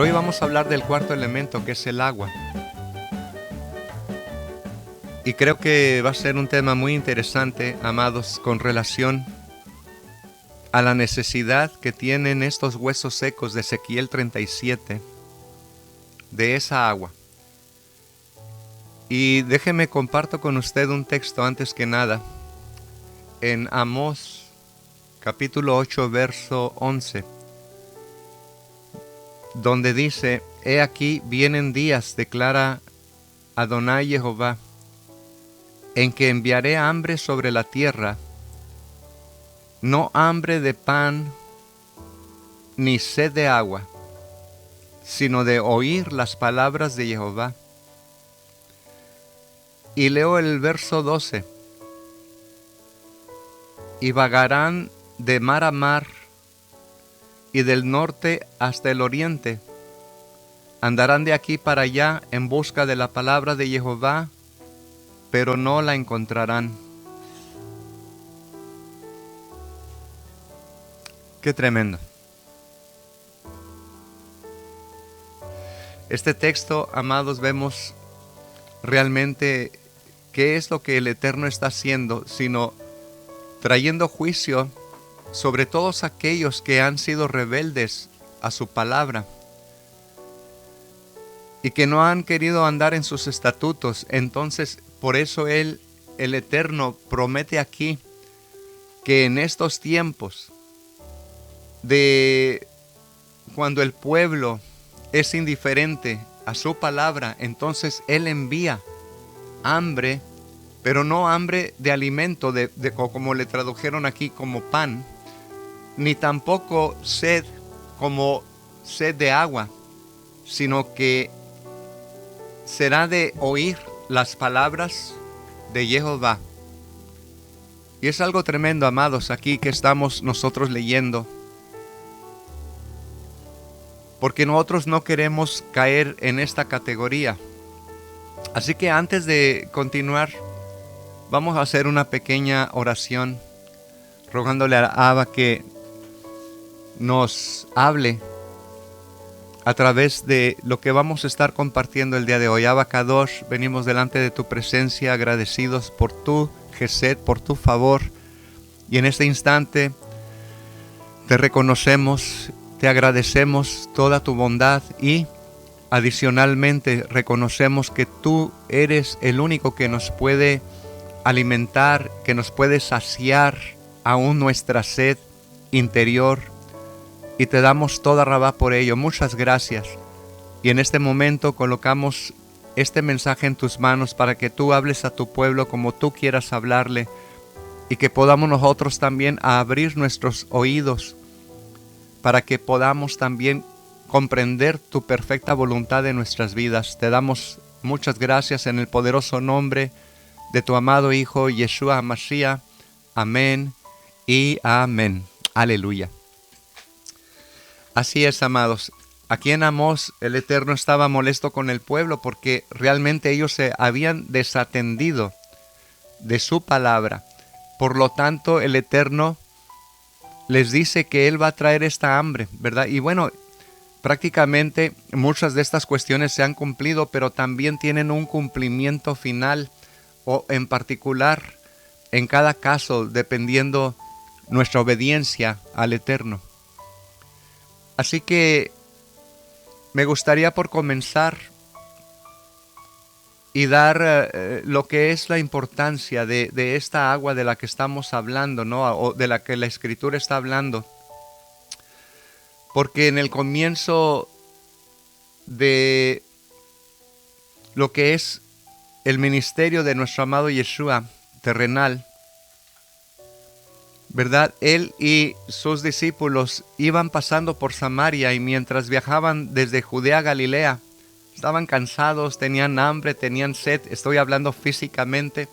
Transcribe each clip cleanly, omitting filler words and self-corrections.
Pero hoy vamos a hablar del cuarto elemento, que es el agua. Y creo que va a ser un tema muy interesante, amados, con relación a la necesidad que tienen estos huesos secos de Ezequiel 37 de esa agua. Y déjeme comparto con usted un texto antes que nada en Amós capítulo 8 verso 11, donde dice: He aquí vienen días, declara Adonai Jehová, en que enviaré hambre sobre la tierra, no hambre de pan ni sed de agua, sino de oír las palabras de Jehová. Y leo el verso 12. Y vagarán de mar a mar, y del norte hasta el oriente. Andarán de aquí para allá en busca de la palabra de Jehová, pero no la encontrarán. Qué tremendo. Este texto, amados, vemos realmente qué es lo que el Eterno está haciendo, sino trayendo juicio sobre todos aquellos que han sido rebeldes a su palabra y que no han querido andar en sus estatutos. Entonces, por eso el Eterno promete aquí que en estos tiempos de cuando el pueblo es indiferente a su palabra, entonces Él envía hambre, pero no hambre de alimento, como le tradujeron aquí como pan, ni tampoco sed como sed de agua, sino que será de oír las palabras de Jehová. Y es algo tremendo, amados, aquí que estamos nosotros leyendo, porque nosotros no queremos caer en esta categoría. Así que antes de continuar, vamos a hacer una pequeña oración, rogándole a Abba que nos hable a través de lo que vamos a estar compartiendo el día de hoy. Abba Kadosh, venimos delante de tu presencia agradecidos por tu Gesed, por tu favor. Y en este instante te reconocemos, te agradecemos toda tu bondad y adicionalmente reconocemos que tú eres el único que nos puede alimentar, que nos puede saciar aún nuestra sed interior, y te damos toda rabá por ello. Muchas gracias. Y en este momento colocamos este mensaje en tus manos para que tú hables a tu pueblo como tú quieras hablarle, y que podamos nosotros también abrir nuestros oídos para que podamos también comprender tu perfecta voluntad en nuestras vidas. Te damos muchas gracias en el poderoso nombre de tu amado Hijo Yeshua HaMashiach. Amén y amén. Aleluya. Así es, amados. Aquí en Amós el Eterno estaba molesto con el pueblo porque realmente ellos se habían desatendido de su palabra. Por lo tanto, el Eterno les dice que Él va a traer esta hambre, ¿verdad? Y bueno, prácticamente muchas de estas cuestiones se han cumplido, pero también tienen un cumplimiento final, o en particular, en cada caso, dependiendo nuestra obediencia al Eterno. Así que me gustaría por comenzar y dar lo que es la importancia de esta agua de la que estamos hablando, ¿no? O de la que la Escritura está hablando. Porque en el comienzo de lo que es el ministerio de nuestro amado Yeshua terrenal, ¿verdad? Él y sus discípulos iban pasando por Samaria, y mientras viajaban desde Judea a Galilea, estaban cansados, tenían hambre, tenían sed, estoy hablando físicamente,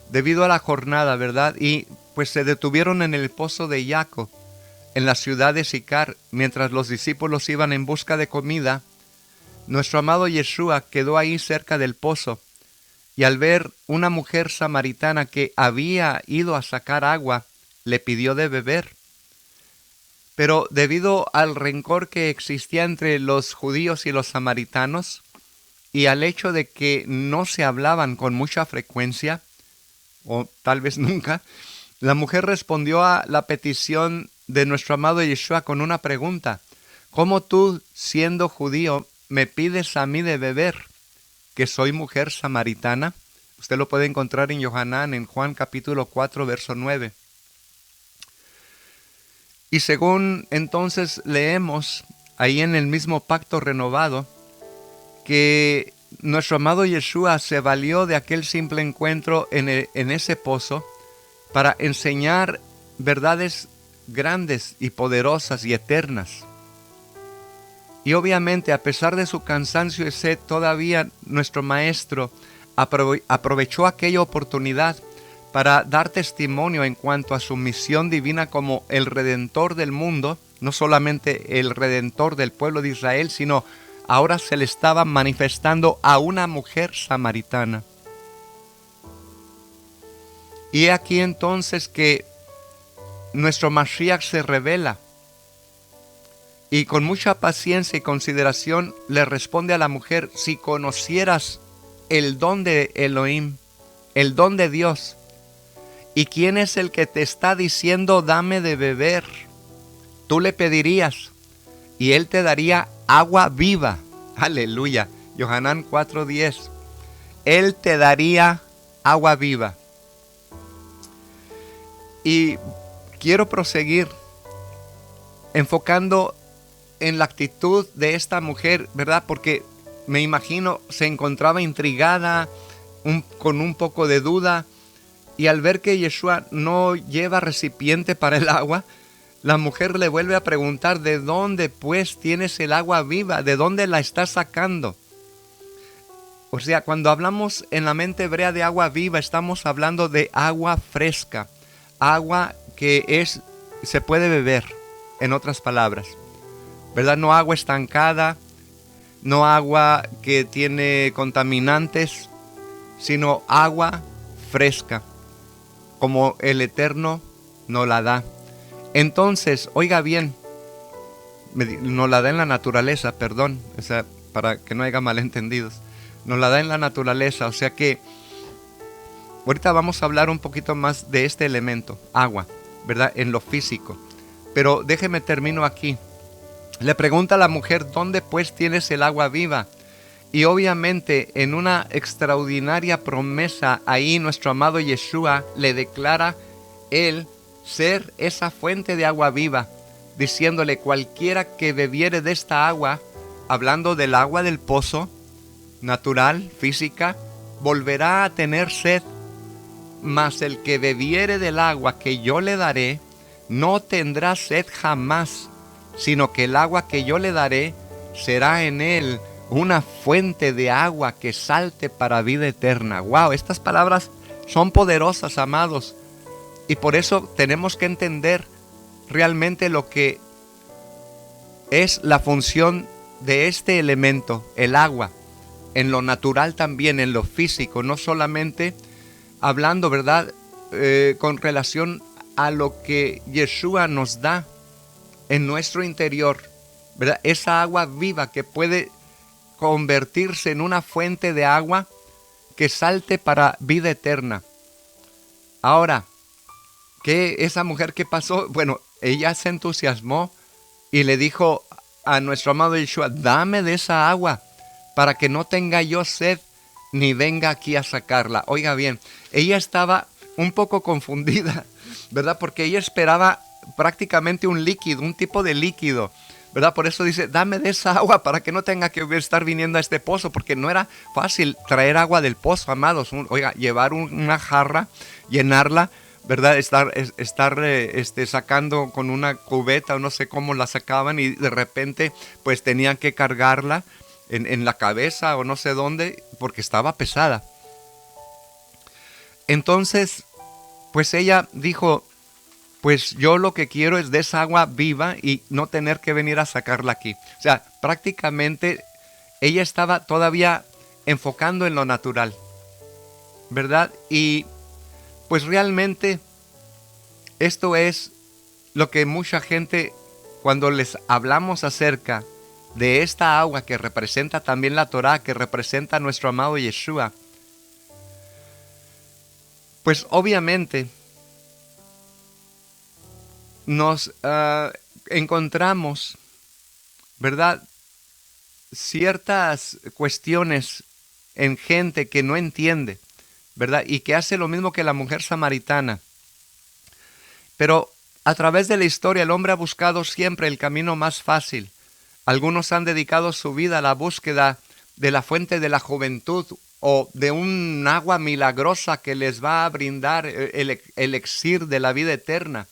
debido a la jornada, ¿verdad? Y pues se detuvieron en el pozo de Jaco, en la ciudad de Sicar. Mientras los discípulos iban en busca de comida, nuestro amado Yeshua quedó ahí cerca del pozo, y al ver una mujer samaritana que había ido a sacar agua, le pidió de beber. Pero debido al rencor que existía entre los judíos y los samaritanos, y al hecho de que no se hablaban con mucha frecuencia, o tal vez nunca, la mujer respondió a la petición de nuestro amado Yeshua con una pregunta: ¿cómo tú, siendo judío, me pides a mí de beber, que soy mujer samaritana? Usted lo puede encontrar en Yohanan, en Juan capítulo 4, verso 9. Y según entonces leemos ahí en el mismo pacto renovado, que nuestro amado Yeshua se valió de aquel simple encuentro en ese pozo para enseñar verdades grandes y poderosas y eternas. Y obviamente, a pesar de su cansancio y sed, todavía nuestro Maestro aprovechó aquella oportunidad para dar testimonio en cuanto a su misión divina como el Redentor del mundo, no solamente el Redentor del pueblo de Israel, sino ahora se le estaba manifestando a una mujer samaritana. Y he aquí entonces que nuestro Mashiach se revela y con mucha paciencia y consideración le responde a la mujer: si conocieras el don de Elohim, el don de Dios, ¿y quién es el que te está diciendo dame de beber? Tú le pedirías y él te daría agua viva. Aleluya. Yohanan 4:10. Él te daría agua viva. Y quiero proseguir enfocando en la actitud de esta mujer, ¿verdad? Porque me imagino se encontraba intrigada, con un poco de duda. Y al ver que Yeshua no lleva recipiente para el agua, la mujer le vuelve a preguntar: ¿de dónde pues tienes el agua viva? ¿De dónde la estás sacando? O sea, cuando hablamos en la mente hebrea de agua viva, estamos hablando de agua fresca, agua que se puede beber, en otras palabras, ¿verdad? No agua estancada, no agua que tiene contaminantes, sino agua fresca, como el Eterno nos la da. Entonces, oiga bien, nos la da en la naturaleza, perdón, o sea, para que no haya malentendidos. Nos la da en la naturaleza, o sea que ahorita vamos a hablar un poquito más de este elemento, agua, ¿verdad? En lo físico. Pero déjeme termino aquí. Le pregunta a la mujer: ¿dónde pues tienes el agua viva? Y obviamente en una extraordinaria promesa ahí nuestro amado Yeshua le declara él ser esa fuente de agua viva, diciéndole: cualquiera que bebiere de esta agua, hablando del agua del pozo, natural, física, volverá a tener sed, mas el que bebiere del agua que yo le daré, no tendrá sed jamás, sino que el agua que yo le daré será en él una fuente de agua que salte para vida eterna. Wow, estas palabras son poderosas, amados, y por eso tenemos que entender realmente lo que es la función de este elemento, el agua, en lo natural también, en lo físico, no solamente hablando, ¿verdad?, con relación a lo que Yeshua nos da en nuestro interior, ¿verdad? Esa agua viva que puede convertirse en una fuente de agua que salte para vida eterna. Ahora, esa mujer que pasó? Bueno, ella se entusiasmó y le dijo a nuestro amado Yeshua: dame de esa agua para que no tenga yo sed ni venga aquí a sacarla. Oiga bien, ella estaba un poco confundida, ¿verdad? Porque ella esperaba prácticamente un líquido, un tipo de líquido, ¿verdad? Por eso dice: dame de esa agua para que no tenga que estar viniendo a este pozo, porque no era fácil traer agua del pozo, amados. Oiga, llevar una jarra, llenarla, ¿verdad? Estar sacando con una cubeta o no sé cómo la sacaban, y de repente pues tenían que cargarla en la cabeza o no sé dónde, porque estaba pesada. Entonces, pues ella dijo: pues yo lo que quiero es de esa agua viva y no tener que venir a sacarla aquí. O sea, prácticamente ella estaba todavía enfocando en lo natural, ¿verdad? Y pues realmente esto es lo que mucha gente cuando les hablamos acerca de esta agua que representa también la Torá, que representa a nuestro amado Yeshua, pues obviamente nos encontramos, ¿verdad?, ciertas cuestiones en gente que no entiende, ¿verdad?, y que hace lo mismo que la mujer samaritana. Pero a través de la historia el hombre ha buscado siempre el camino más fácil. Algunos han dedicado su vida a la búsqueda de la fuente de la juventud o de un agua milagrosa que les va a brindar el elixir de la vida eterna.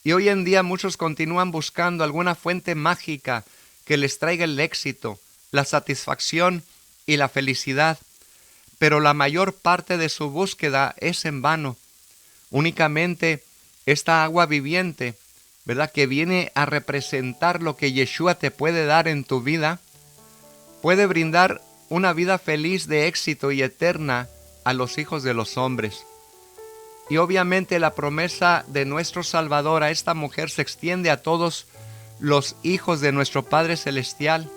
Y hoy en día muchos continúan buscando alguna fuente mágica que les traiga el éxito, la satisfacción y la felicidad. Pero la mayor parte de su búsqueda es en vano. Únicamente esta agua viviente, ¿verdad?, que viene a representar lo que Yeshua te puede dar en tu vida, puede brindar una vida feliz de éxito y eterna a los hijos de los hombres. Y obviamente la promesa de nuestro Salvador a esta mujer se extiende a todos los hijos de nuestro Padre Celestial,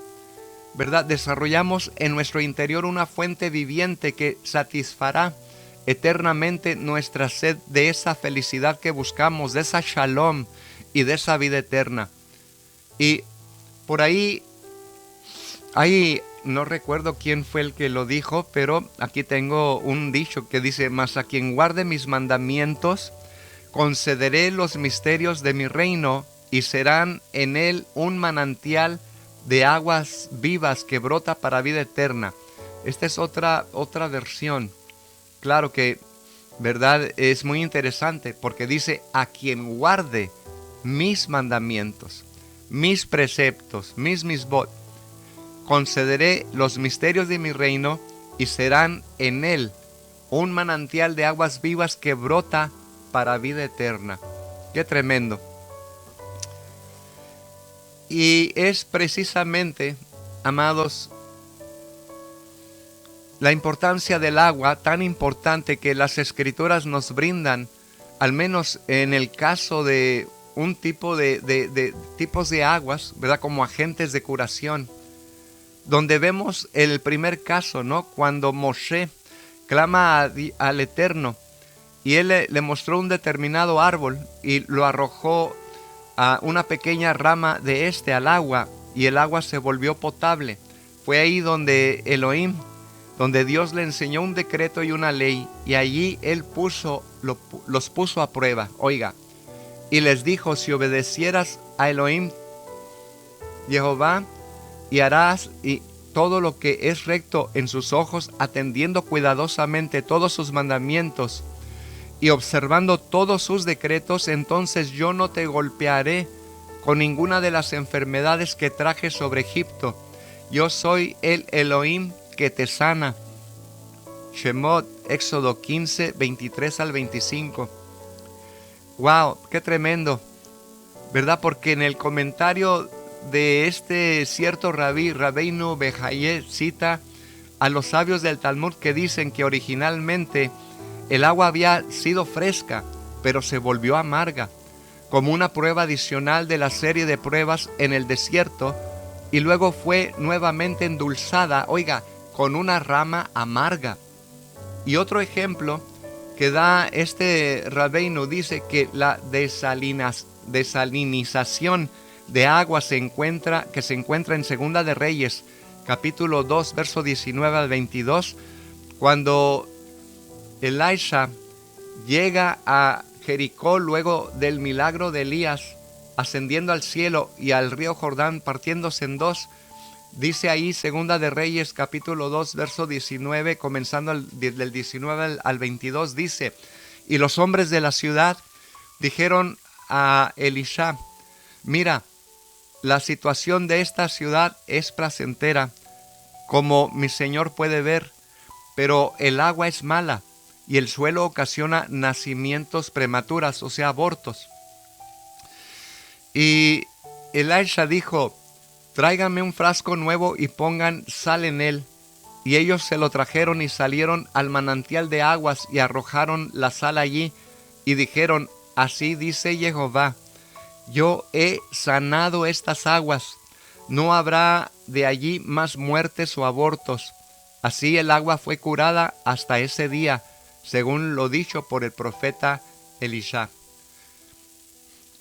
¿verdad? Desarrollamos en nuestro interior una fuente viviente que satisfará eternamente nuestra sed de esa felicidad que buscamos, de esa shalom y de esa vida eterna. Y por ahí no recuerdo quién fue el que lo dijo, pero aquí tengo un dicho que dice: mas a quien guarde mis mandamientos, concederé los misterios de mi reino, y serán en él un manantial de aguas vivas que brota para vida eterna. Esta es otra versión. Claro que, ¿verdad?, es muy interesante porque dice: a quien guarde mis mandamientos, mis preceptos, mis misbot, concederé los misterios de mi reino, y serán en él un manantial de aguas vivas que brota para vida eterna. ¡Qué tremendo! Y es precisamente, amados, la importancia del agua, tan importante que las Escrituras nos brindan, al menos en el caso de un tipo de tipos de aguas, ¿verdad?, como agentes de curación, donde vemos el primer caso, ¿no?, cuando Moshe clama al Eterno, y él le mostró un determinado árbol y lo arrojó a una pequeña rama de al agua, y el agua se volvió potable. Fue ahí donde Elohim, donde Dios le enseñó un decreto y una ley, y allí él los puso a prueba. Oiga, y les dijo: si obedecieras a Elohim, Jehová, y harás y todo lo que es recto en sus ojos, atendiendo cuidadosamente todos sus mandamientos y observando todos sus decretos, entonces yo no te golpearé con ninguna de las enfermedades que traje sobre Egipto. Yo soy el Elohim que te sana. Shemot, Éxodo 15, 23 al 25. ¡Wow! ¡Qué tremendo! ¿Verdad? Porque en el comentario de este cierto Rabbeinu Behaye, cita a los sabios del Talmud que dicen que originalmente el agua había sido fresca, pero se volvió amarga, como una prueba adicional de la serie de pruebas en el desierto, y luego fue nuevamente endulzada, oiga, con una rama amarga. Y otro ejemplo que da este Rabbeinu dice que la desalinización de agua que se encuentra en Segunda de Reyes, capítulo 2, verso 19 al 22, cuando Elisha llega a Jericó luego del milagro de Elías ascendiendo al cielo y al río Jordán partiéndose en dos. Dice ahí Segunda de Reyes capítulo 2 verso 19, comenzando del 19 al 22, dice: y los hombres de la ciudad dijeron a Elisha: mira, la situación de esta ciudad es placentera, como mi señor puede ver, pero el agua es mala y el suelo ocasiona nacimientos prematuros, o sea, abortos. Y Elisha dijo: tráiganme un frasco nuevo y pongan sal en él. Y ellos se lo trajeron y salieron al manantial de aguas y arrojaron la sal allí y dijeron: así dice Jehová, yo he sanado estas aguas. No habrá de allí más muertes o abortos. Así el agua fue curada hasta ese día, según lo dicho por el profeta Elisha,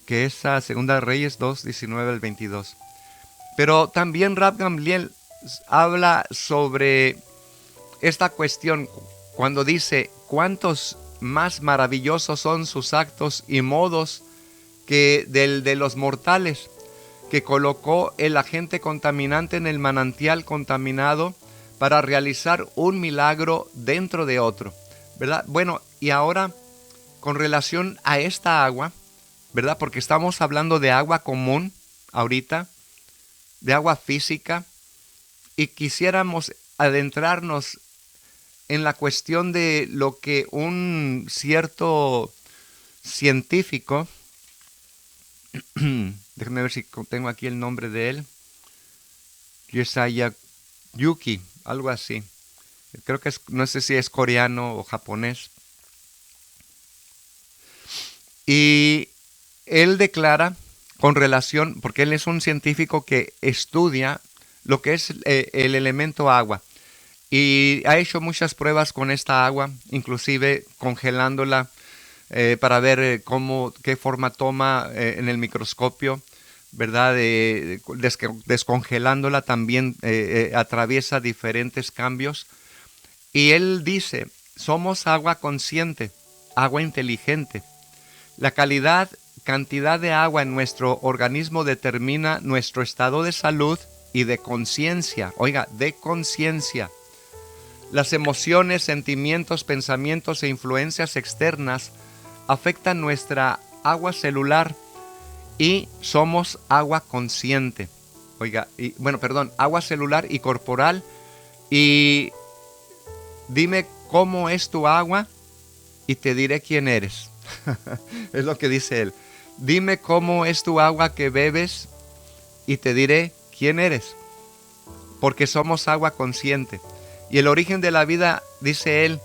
que es a 2 Reyes 2, 19 al 22. Pero también Rab Gamliel habla sobre esta cuestión cuando dice: cuántos más maravillosos son sus actos y modos que del de los mortales, que colocó el agente contaminante en el manantial contaminado para realizar un milagro dentro de otro, ¿verdad? Bueno, y ahora con relación a esta agua, ¿verdad? Porque estamos hablando de agua común ahorita, de agua física, y quisiéramos adentrarnos en la cuestión de lo que un cierto científico, déjenme ver si tengo aquí el nombre de él, Yesaya Yuki, algo así. Creo que no sé si es coreano o japonés. Y él declara con relación, porque él es un científico que estudia lo que es el elemento agua. Y ha hecho muchas pruebas con esta agua, inclusive congelándola para ver qué forma toma en el microscopio, ¿verdad? Descongelándola también atraviesa diferentes cambios. Y él dice: somos agua consciente, agua inteligente. La cantidad de agua en nuestro organismo determina nuestro estado de salud y de conciencia. Oiga, de conciencia. Las emociones, sentimientos, pensamientos e influencias externas afectan nuestra agua celular y somos agua consciente. Oiga, agua celular y corporal. Y dime cómo es tu agua y te diré quién eres. Es lo que dice él. Dime cómo es tu agua que bebes y te diré quién eres. Porque somos agua consciente. Y el origen de la vida, dice él,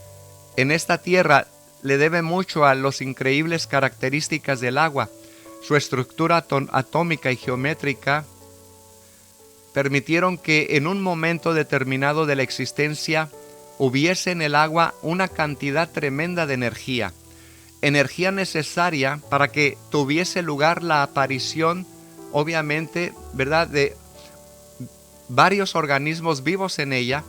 en esta tierra le debe mucho a las increíbles características del agua. Su estructura atómica y geométrica permitieron que en un momento determinado de la existencia hubiese en el agua una cantidad tremenda de energía. Energía necesaria para que tuviese lugar la aparición, obviamente, ¿verdad?, de varios organismos vivos en ella.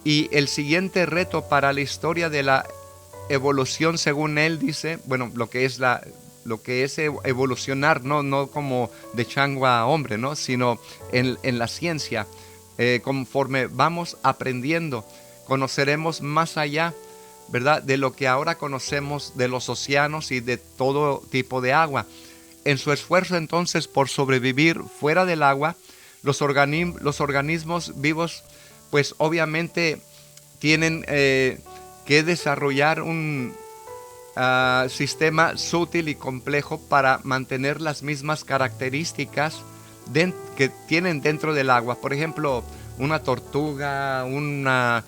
Y el siguiente reto para la historia de la evolución, según él dice, lo que es evolucionar, no como de chango a hombre, ¿no?, sino en la ciencia, conforme vamos aprendiendo, conoceremos más allá, ¿verdad?, de lo que ahora conocemos de los océanos y de todo tipo de agua. En su esfuerzo entonces por sobrevivir fuera del agua, los organismos vivos pues obviamente tienen que desarrollar un sistema sutil y complejo para mantener las mismas características que tienen dentro del agua. Por ejemplo, una tortuga, una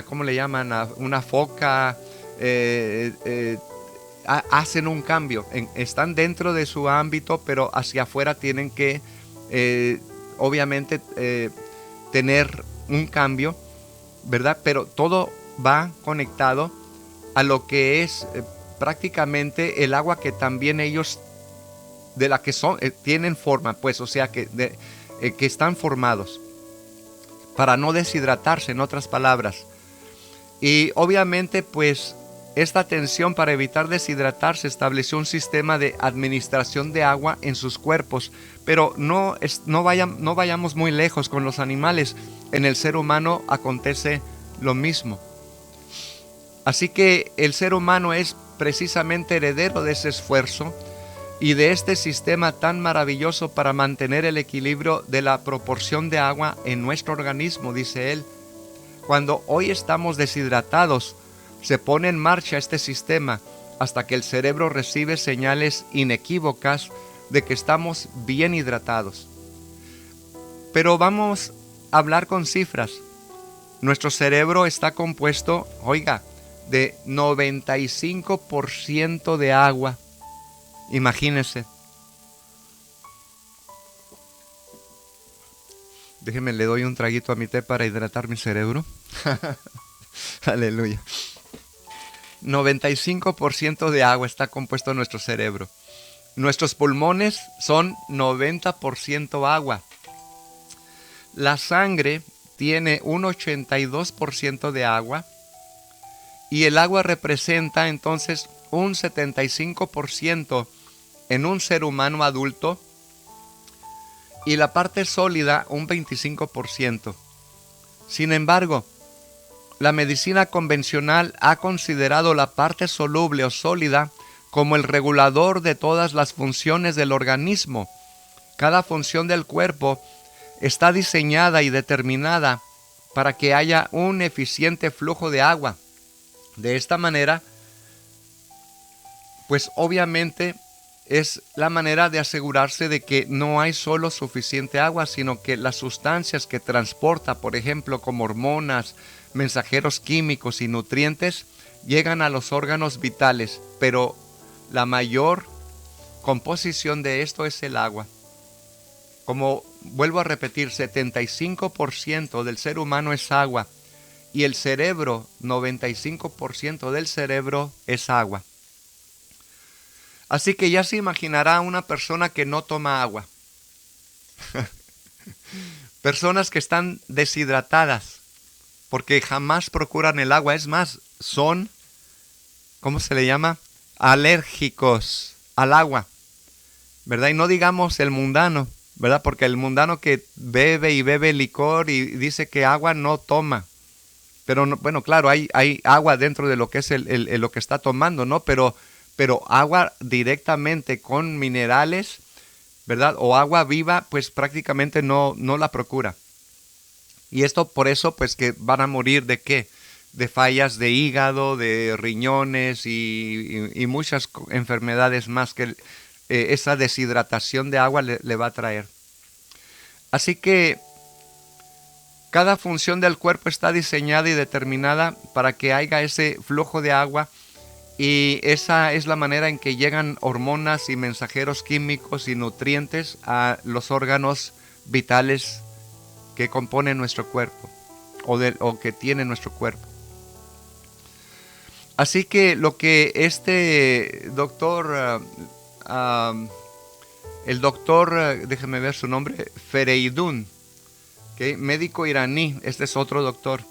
¿cómo le llaman?, una foca, hacen un cambio. Están dentro de su ámbito, pero hacia afuera tienen que, obviamente, tener un cambio, ¿verdad? Pero todo va conectado a lo que es prácticamente el agua que también ellos, de la que son, tienen forma, pues, o sea, que están formados para no deshidratarse, en otras palabras. Y obviamente, pues, esta tensión para evitar deshidratarse estableció un sistema de administración de agua en sus cuerpos. Pero no vayamos muy lejos con los animales. En el ser humano acontece lo mismo. Así que el ser humano es precisamente heredero de ese esfuerzo y de este sistema tan maravilloso para mantener el equilibrio de la proporción de agua en nuestro organismo, dice él. Cuando hoy estamos deshidratados, se pone en marcha este sistema hasta que el cerebro recibe señales inequívocas de que estamos bien hidratados. Pero vamos a hablar con cifras. Nuestro cerebro está compuesto, oiga, de 95% de agua. Imagínense. Déjeme, le doy un traguito a mi té para hidratar mi cerebro. Aleluya. 95% de agua está compuesto en nuestro cerebro. Nuestros pulmones son 90% agua. La sangre tiene un 82% de agua. Y el agua representa entonces un 75% en un ser humano adulto. Y la parte sólida un 25%. Sin embargo, la medicina convencional ha considerado la parte soluble o sólida como el regulador de todas las funciones del organismo. Cada función del cuerpo está diseñada y determinada para que haya un eficiente flujo de agua. De esta manera, pues obviamente es la manera de asegurarse de que no hay solo suficiente agua, sino que las sustancias que transporta, por ejemplo, como hormonas, mensajeros químicos y nutrientes, llegan a los órganos vitales, pero la mayor composición de esto es el agua. Como vuelvo a repetir, 75% del ser humano es agua. Y el cerebro, 95% del cerebro es agua. Así que ya se imaginará una persona que no toma agua. Personas que están deshidratadas porque jamás procuran el agua. Es más, son, ¿cómo se le llama? Alérgicos al agua, ¿verdad? Y no digamos el mundano, ¿verdad? Porque el mundano que bebe y bebe licor y dice que agua no toma. Pero no, bueno, claro, hay agua dentro de lo que es lo que está tomando, ¿no? Pero agua directamente con minerales, ¿verdad? O agua viva, pues prácticamente no la procura. Y esto por eso, pues que van a morir ¿de qué? De fallas de hígado, de riñones y muchas enfermedades más que esa deshidratación de agua le va a traer. Así que cada función del cuerpo está diseñada y determinada para que haya ese flujo de agua, y esa es la manera en que llegan hormonas y mensajeros químicos y nutrientes a los órganos vitales que componen nuestro cuerpo o que tiene nuestro cuerpo. Así que lo que este doctor, déjeme ver su nombre, Fereydun, médico iraní, este es otro doctor,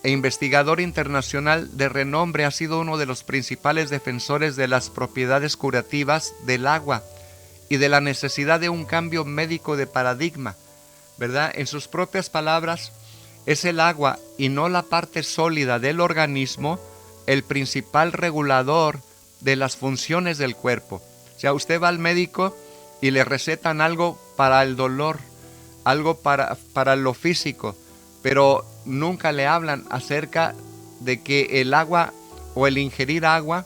e investigador internacional de renombre, ha sido uno de los principales defensores de las propiedades curativas del agua y de la necesidad de un cambio médico de paradigma, ¿verdad? En sus propias palabras, es el agua y no la parte sólida del organismo el principal regulador de las funciones del cuerpo. O sea, usted va al médico y le recetan algo para el dolor, algo para lo físico, pero nunca le hablan acerca de que el agua o el ingerir agua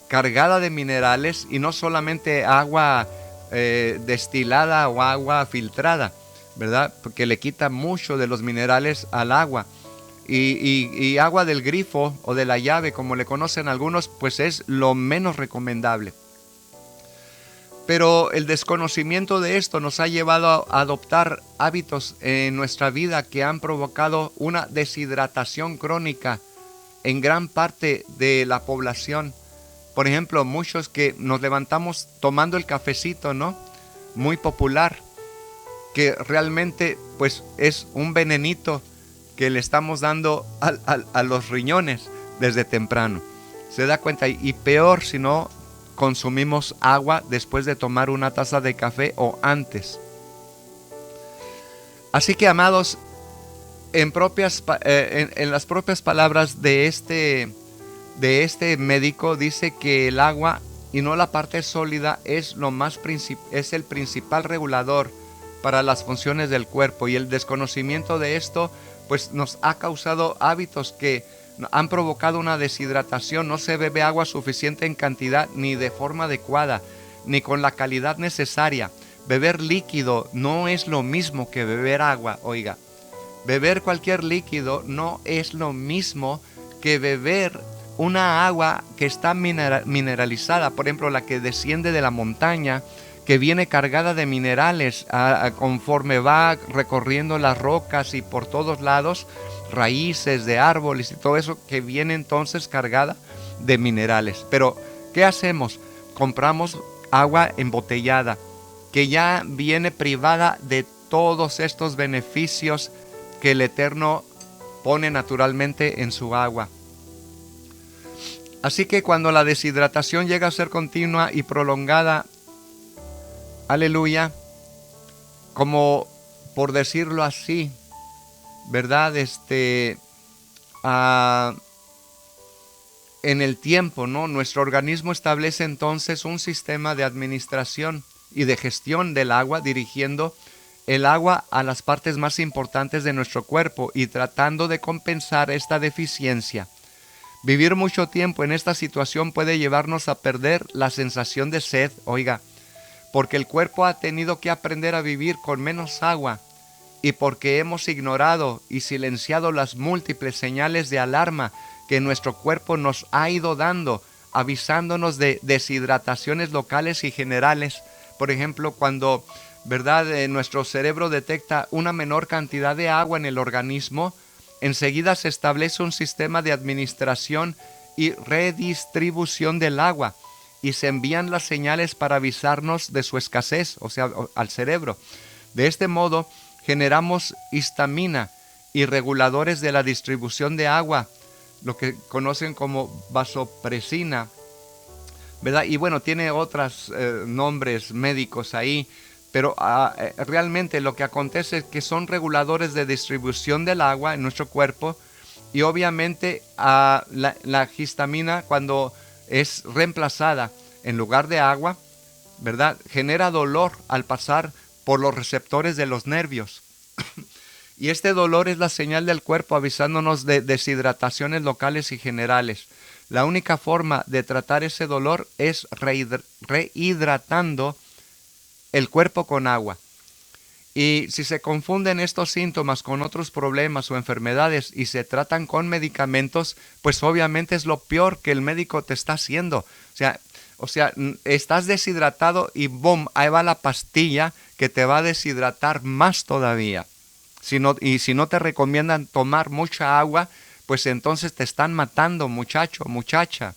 cargada de minerales, y no solamente agua destilada o agua filtrada, ¿verdad? Porque le quita mucho de los minerales al agua. Y agua del grifo o de la llave, como le conocen algunos, pues es lo menos recomendable. Pero el desconocimiento de esto nos ha llevado a adoptar hábitos en nuestra vida que han provocado una deshidratación crónica en gran parte de la población. Por ejemplo, muchos que nos levantamos tomando el cafecito, ¿no? Muy popular, que realmente pues es un venenito que le estamos dando a los riñones desde temprano. Se da cuenta, y peor si no consumimos agua después de tomar una taza de café o antes. Así que, amados, en las propias palabras de este médico, dice que el agua y no la parte sólida es el principal regulador para las funciones del cuerpo, y el desconocimiento de esto pues nos ha causado hábitos que han provocado una deshidratación. No se bebe agua suficiente en cantidad, ni de forma adecuada, ni con la calidad necesaria. Beber líquido no es lo mismo que beber agua. Oiga, beber cualquier líquido no es lo mismo que beber una agua que está mineralizada, por ejemplo la que desciende de la montaña, que viene cargada de minerales conforme va recorriendo las rocas y por todos lados, raíces de árboles y todo eso que viene entonces cargada de minerales. Pero, ¿qué hacemos? Compramos agua embotellada, que ya viene privada de todos estos beneficios que el Eterno pone naturalmente en su agua. Así que cuando la deshidratación llega a ser continua y prolongada, aleluya, como por decirlo así, ¿verdad? En el tiempo, ¿no? Nuestro organismo establece entonces un sistema de administración y de gestión del agua, dirigiendo el agua a las partes más importantes de nuestro cuerpo y tratando de compensar esta deficiencia. Vivir mucho tiempo en esta situación puede llevarnos a perder la sensación de sed, oiga, porque el cuerpo ha tenido que aprender a vivir con menos agua y porque hemos ignorado y silenciado las múltiples señales de alarma que nuestro cuerpo nos ha ido dando, avisándonos de deshidrataciones locales y generales. Por ejemplo, cuando, ¿verdad?, nuestro cerebro detecta una menor cantidad de agua en el organismo, enseguida se establece un sistema de administración y redistribución del agua y se envían las señales para avisarnos de su escasez, o sea, al cerebro. De este modo, generamos histamina y reguladores de la distribución de agua, lo que conocen como vasopresina, ¿verdad? Y bueno, tiene otros nombres médicos ahí, pero realmente lo que acontece es que son reguladores de distribución del agua en nuestro cuerpo y obviamente la histamina, cuando es reemplazada en lugar de agua, ¿verdad?, genera dolor al pasar por los receptores de los nervios. Y este dolor es la señal del cuerpo avisándonos de deshidrataciones locales y generales. La única forma de tratar ese dolor es rehidratando el cuerpo con agua. Y si se confunden estos síntomas con otros problemas o enfermedades y se tratan con medicamentos, pues obviamente es lo peor que el médico te está haciendo. O sea, estás deshidratado y ¡boom!, ahí va la pastilla que te va a deshidratar más todavía. Si no te recomiendan tomar mucha agua, pues entonces te están matando, muchacho, muchacha.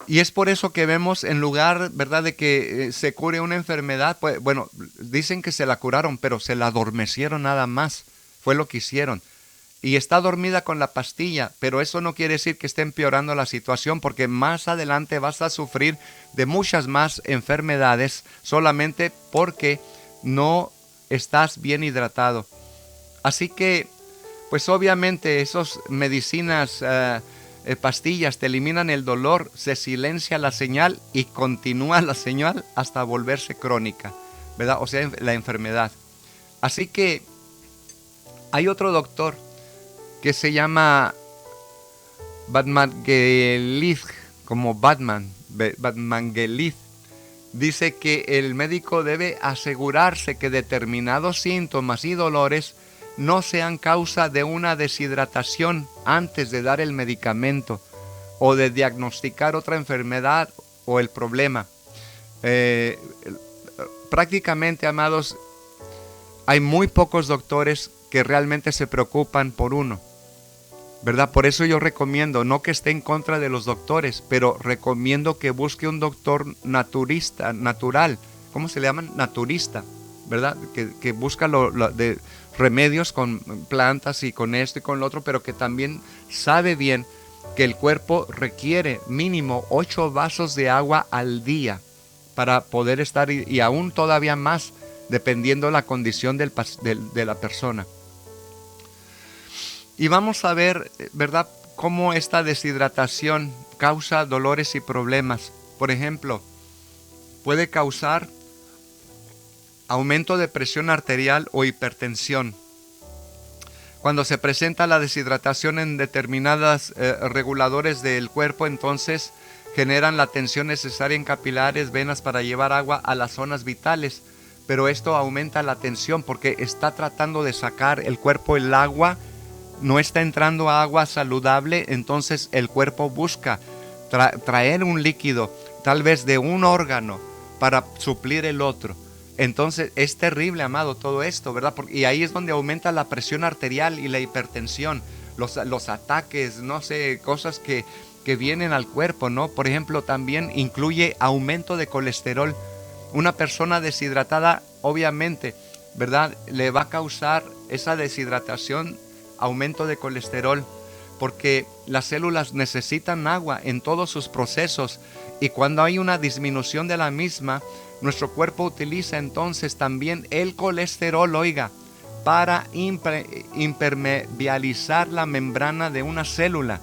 Y es por eso que vemos, en lugar, ¿verdad?, de que se cure una enfermedad, pues bueno, dicen que se la curaron, pero se la adormecieron nada más. Fue lo que hicieron. Y está dormida con la pastilla, pero eso no quiere decir que esté empeorando la situación, porque más adelante vas a sufrir de muchas más enfermedades solamente porque no estás bien hidratado. Así que, pues obviamente esas medicinas, pastillas te eliminan el dolor, se silencia la señal y continúa la señal hasta volverse crónica, ¿verdad? O sea, la enfermedad. Así que hay otro doctor que se llama Batmangelith, como Batmangelith. Dice que el médico debe asegurarse que determinados síntomas y dolores no sean causa de una deshidratación antes de dar el medicamento o de diagnosticar otra enfermedad o el problema. Prácticamente, amados, hay muy pocos doctores que realmente se preocupan por uno, ¿verdad? Por eso yo recomiendo, no que esté en contra de los doctores, pero recomiendo que busque un doctor natural. ¿Cómo se le llaman? Naturista, ¿verdad? Que busca de remedios con plantas y con esto y con lo otro, pero que también sabe bien que el cuerpo requiere mínimo 8 vasos de agua al día para poder estar, y aún todavía más, dependiendo la condición de la persona. Y vamos a ver, ¿verdad?, cómo esta deshidratación causa dolores y problemas. Por ejemplo, puede causar aumento de presión arterial o hipertensión. Cuando se presenta la deshidratación en determinados reguladores del cuerpo, entonces generan la tensión necesaria en capilares, venas para llevar agua a las zonas vitales. Pero esto aumenta la tensión porque está tratando de sacar el cuerpo el agua. No está entrando agua saludable, entonces el cuerpo busca traer un líquido tal vez de un órgano para suplir el otro. Entonces es terrible, amado, todo esto, ¿verdad? Y ahí es donde aumenta la presión arterial y la hipertensión, los ataques, no sé, cosas que vienen al cuerpo, ¿no? Por ejemplo, también incluye aumento de colesterol. Una persona deshidratada, obviamente, ¿verdad? Le va a causar esa deshidratación, aumento de colesterol, porque las células necesitan agua en todos sus procesos, y cuando hay una disminución de la misma, nuestro cuerpo utiliza entonces también el colesterol, oiga, para impermeabilizar la membrana de una célula.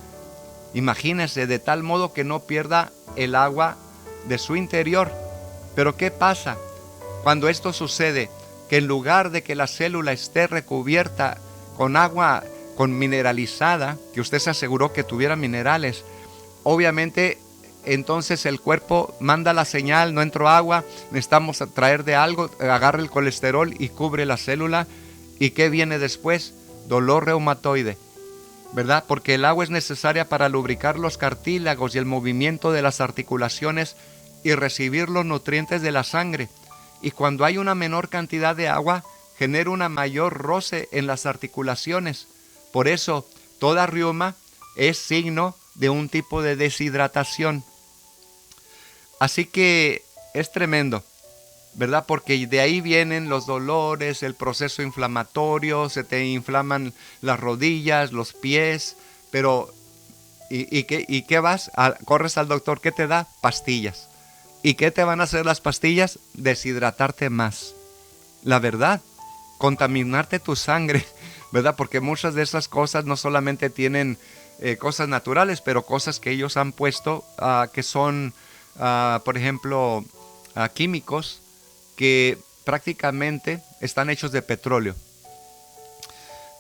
Imagínese, de tal modo que no pierda el agua de su interior. Pero ¿qué pasa cuando esto sucede? Que en lugar de que la célula esté recubierta con agua, con mineralizada, que usted se aseguró que tuviera minerales, obviamente entonces el cuerpo manda la señal: no entró agua, necesitamos traer de algo, agarra el colesterol y cubre la célula. ¿Y qué viene después? Dolor reumatoide, ¿verdad? Porque el agua es necesaria para lubricar los cartílagos y el movimiento de las articulaciones y recibir los nutrientes de la sangre. Y cuando hay una menor cantidad de agua, genera una mayor roce en las articulaciones. Por eso, toda reuma es signo de un tipo de deshidratación. Así que es tremendo, ¿verdad? Porque de ahí vienen los dolores, el proceso inflamatorio, se te inflaman las rodillas, los pies, pero ¿y qué vas? Corres al doctor, ¿qué te da? Pastillas. ¿Y qué te van a hacer las pastillas? Deshidratarte más. La verdad, contaminarte tu sangre, ¿verdad? Porque muchas de esas cosas no solamente tienen cosas naturales, pero cosas que ellos han puesto que son, por ejemplo, químicos que prácticamente están hechos de petróleo,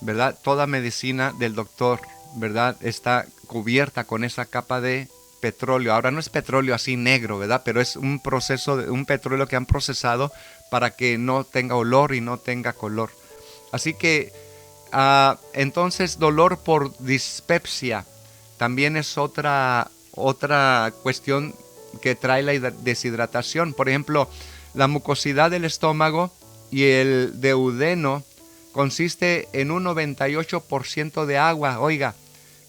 ¿verdad? Toda medicina del doctor, ¿verdad?, está cubierta con esa capa de petróleo. Ahora no es petróleo así negro, ¿verdad?, pero es un proceso, un petróleo que han procesado para que no tenga olor y no tenga color. Así que entonces dolor por dispepsia también es otra cuestión que trae la deshidratación. Por ejemplo, la mucosidad del estómago y el duodeno consiste en un 98% de agua, oiga,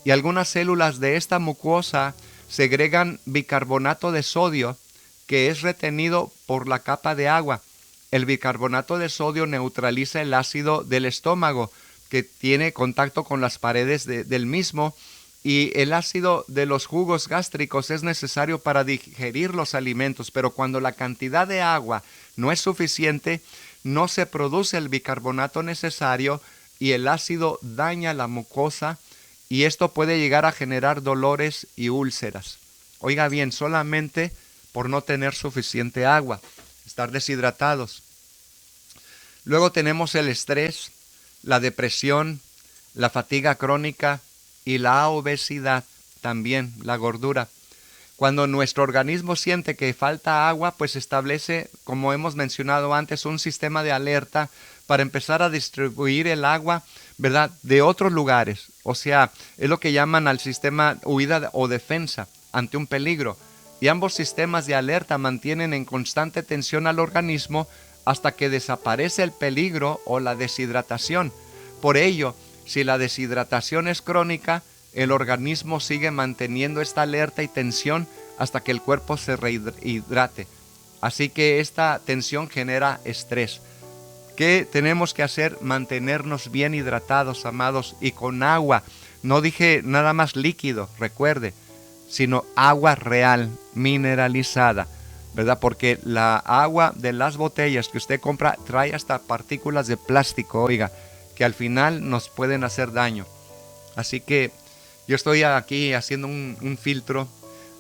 y algunas células de esta mucosa segregan bicarbonato de sodio, que es retenido por la capa de agua. El bicarbonato de sodio neutraliza el ácido del estómago, que tiene contacto con las paredes del mismo, y el ácido de los jugos gástricos es necesario para digerir los alimentos, pero cuando la cantidad de agua no es suficiente, no se produce el bicarbonato necesario y el ácido daña la mucosa, y esto puede llegar a generar dolores y úlceras. Oiga bien, solamente por no tener suficiente agua, estar deshidratados. Luego tenemos el estrés, la depresión, la fatiga crónica y la obesidad, también la gordura. Cuando nuestro organismo siente que falta agua, pues establece, como hemos mencionado antes, un sistema de alerta para empezar a distribuir el agua, ¿verdad?, de otros lugares. O sea, es lo que llaman al sistema huida o defensa ante un peligro. Y ambos sistemas de alerta mantienen en constante tensión al organismo hasta que desaparece el peligro o la deshidratación. Por ello, si la deshidratación es crónica, el organismo sigue manteniendo esta alerta y tensión hasta que el cuerpo se rehidrate. Así que esta tensión genera estrés. ¿Qué tenemos que hacer? Mantenernos bien hidratados, amados, y con agua. No dije nada más líquido, recuerde, sino agua real, mineralizada, ¿verdad? Porque la agua de las botellas que usted compra trae hasta partículas de plástico, oiga, que al final nos pueden hacer daño. Así que yo estoy aquí haciendo un filtro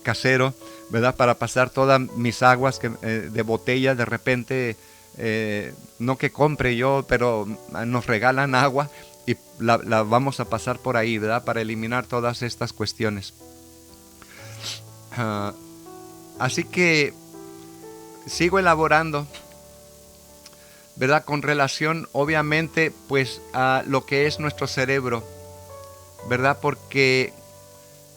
casero, ¿verdad?, para pasar todas mis aguas de botella. De repente, no que compre yo, pero nos regalan agua y la vamos a pasar por ahí, ¿verdad?, para eliminar todas estas cuestiones. Así que sigo elaborando, ¿verdad?, con relación, obviamente, pues a lo que es nuestro cerebro, ¿verdad? Porque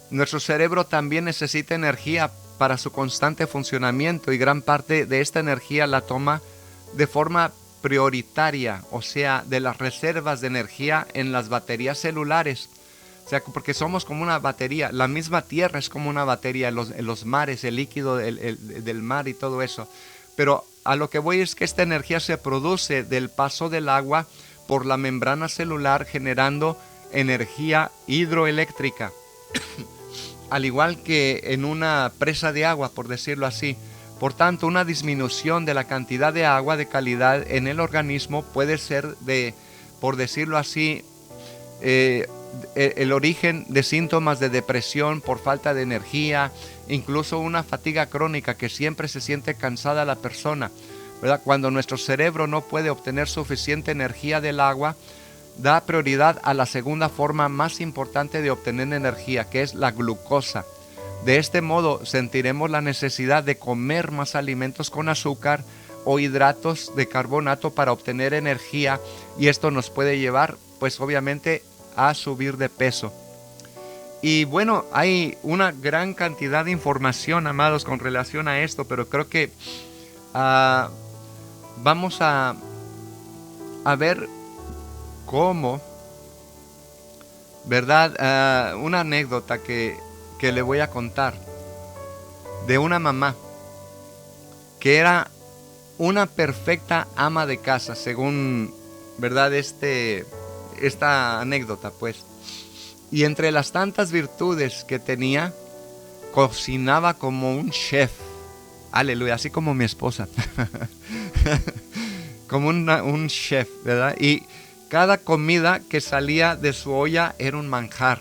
nuestro cerebro también necesita energía para su constante funcionamiento, y gran parte de esta energía la toma de forma prioritaria, o sea, de las reservas de energía en las baterías celulares. O sea, porque somos como una batería. La misma Tierra es como una batería en los mares, el líquido del mar y todo eso. Pero a lo que voy es que esta energía se produce del paso del agua por la membrana celular, generando energía hidroeléctrica. Al igual que en una presa de agua, por decirlo así. Por tanto, una disminución de la cantidad de agua de calidad en el organismo puede ser por decirlo así, el origen de síntomas de depresión por falta de energía, incluso una fatiga crónica, que siempre se siente cansada la persona, ¿verdad? Cuando nuestro cerebro no puede obtener suficiente energía del agua, da prioridad a la segunda forma más importante de obtener energía, que es la glucosa. De este modo sentiremos la necesidad de comer más alimentos con azúcar o hidratos de carbonato para obtener energía, y esto nos puede llevar, pues obviamente, a subir de peso. Y bueno, hay una gran cantidad de información, amados, con relación a esto, pero creo que vamos a ver cómo, ¿verdad? Una anécdota que le voy a contar de una mamá que era una perfecta ama de casa, según, ¿verdad? Esta anécdota, pues. Y entre las tantas virtudes que tenía, cocinaba como un chef. Aleluya, así como mi esposa. Como un chef, ¿verdad? Y cada comida que salía de su olla era un manjar.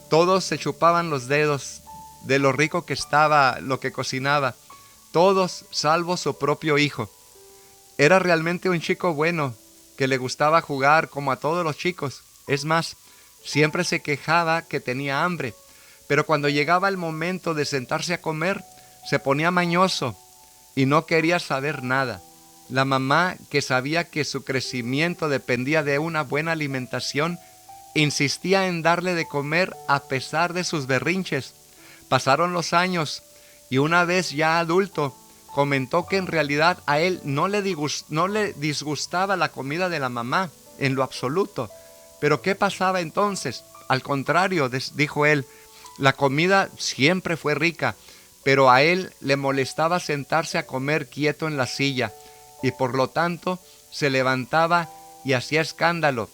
Todos se chupaban los dedos de lo rico que estaba lo que cocinaba. Todos, salvo su propio hijo. Era realmente un chico bueno, que le gustaba jugar como a todos los chicos. Es más, siempre se quejaba que tenía hambre. Pero cuando llegaba el momento de sentarse a comer, se ponía mañoso y no quería saber nada. La mamá, que sabía que su crecimiento dependía de una buena alimentación, insistía en darle de comer a pesar de sus berrinches. Pasaron los años y una vez ya adulto, comentó que en realidad a él no le disgustaba la comida de la mamá en lo absoluto. Pero ¿qué pasaba entonces? Al contrario, dijo él, la comida siempre fue rica, pero a él le molestaba sentarse a comer quieto en la silla, y por lo tanto se levantaba y hacía escándalo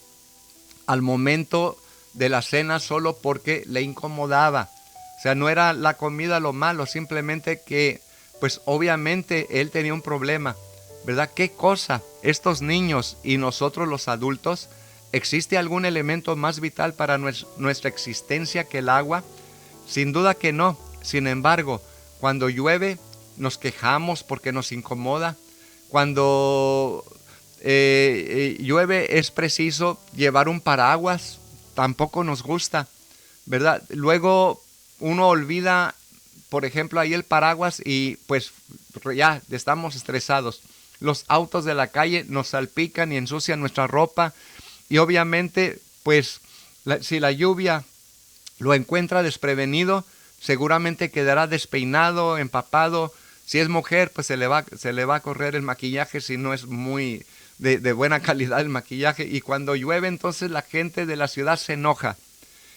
al momento de la cena solo porque le incomodaba. O sea, no era la comida lo malo, simplemente que, pues obviamente él tenía un problema, ¿verdad? ¿Qué cosa? Estos niños y nosotros los adultos, ¿existe algún elemento más vital para nuestra existencia que el agua? Sin duda que no. Sin embargo, cuando llueve, nos quejamos porque nos incomoda. Cuando llueve es preciso llevar un paraguas, tampoco nos gusta, ¿verdad? Luego uno olvida, por ejemplo, ahí el paraguas y pues ya estamos estresados. Los autos de la calle nos salpican y ensucian nuestra ropa, y obviamente pues si la lluvia lo encuentra desprevenido, seguramente quedará despeinado, empapado. Si es mujer, pues se le va a correr el maquillaje si no es muy de buena calidad el maquillaje. Y cuando llueve, entonces la gente de la ciudad se enoja.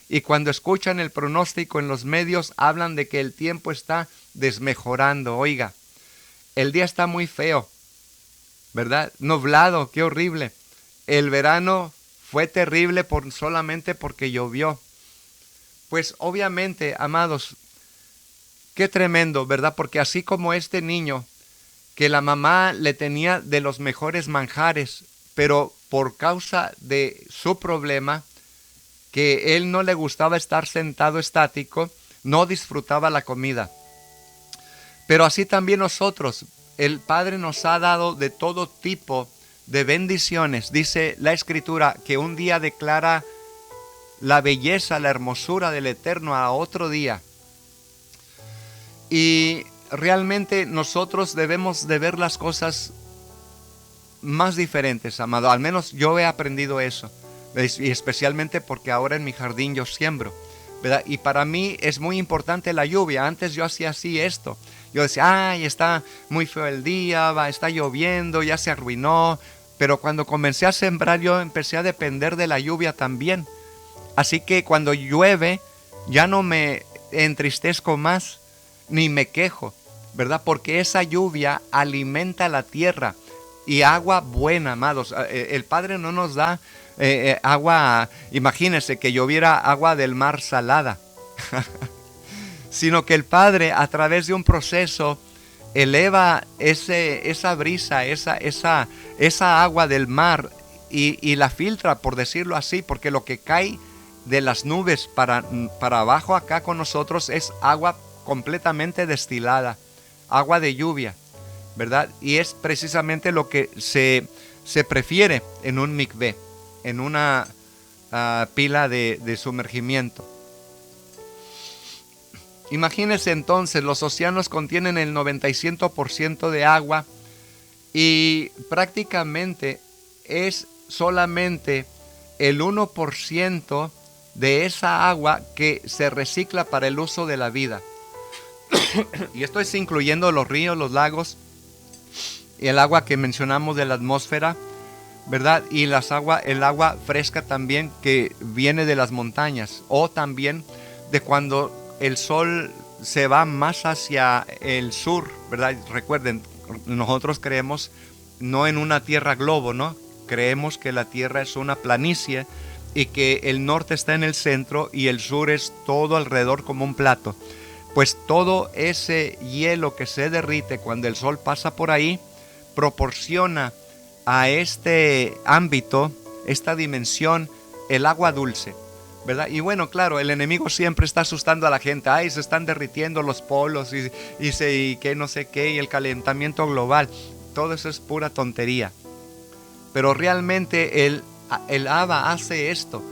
Y cuando escuchan el pronóstico en los medios, hablan de que el tiempo está desmejorando. Oiga, el día está muy feo, ¿verdad? Nublado, qué horrible. El verano fue terrible solamente porque llovió. Pues obviamente, amados, qué tremendo, ¿verdad? Porque así como este niño, que la mamá le tenía de los mejores manjares, pero por causa de su problema, que él no le gustaba estar sentado estático, no disfrutaba la comida. Pero así también nosotros, el Padre nos ha dado de todo tipo de bendiciones. Dice la Escritura que un día declara la belleza, la hermosura del Eterno a otro día. Y realmente nosotros debemos de ver las cosas más diferentes, amado. Al menos yo he aprendido eso. Y especialmente porque ahora en mi jardín yo siembro, ¿verdad? Y para mí es muy importante la lluvia. Antes yo hacía así esto. Yo decía, ay, está muy feo el día, está lloviendo, ya se arruinó. Pero cuando comencé a sembrar, yo empecé a depender de la lluvia también. Así que cuando llueve, ya no me entristezco más, ni me quejo, ¿verdad? Porque esa lluvia alimenta la tierra. Y agua buena, amados. El Padre no nos da agua, imagínense que lloviera agua del mar salada, sino que el Padre, a través de un proceso, eleva esa brisa, esa agua del mar y la filtra, por decirlo así, porque lo que cae de las nubes para abajo acá con nosotros es agua completamente destilada, agua de lluvia, ¿verdad? Y es precisamente lo que se prefiere en un mikvé, en una pila de sumergimiento. Imagínense entonces, los océanos contienen el 95% de agua y prácticamente es solamente el 1% de esa agua que se recicla para el uso de la vida. Y esto es incluyendo los ríos, los lagos, y el agua que mencionamos de la atmósfera, ¿verdad? Y el agua fresca también que viene de las montañas, o también de cuando el sol se va más hacia el sur, ¿verdad? Recuerden, nosotros creemos no en una tierra globo, ¿no? Creemos que la tierra es una planicie y que el norte está en el centro y el sur es todo alrededor como un plato. Pues todo ese hielo que se derrite cuando el sol pasa por ahí proporciona a este ámbito, esta dimensión, el agua dulce, ¿verdad? Y bueno, claro, el enemigo siempre está asustando a la gente. Ay, se están derritiendo los polos y que no sé qué, y el calentamiento global. Todo eso es pura tontería. Pero realmente el Abba hace esto.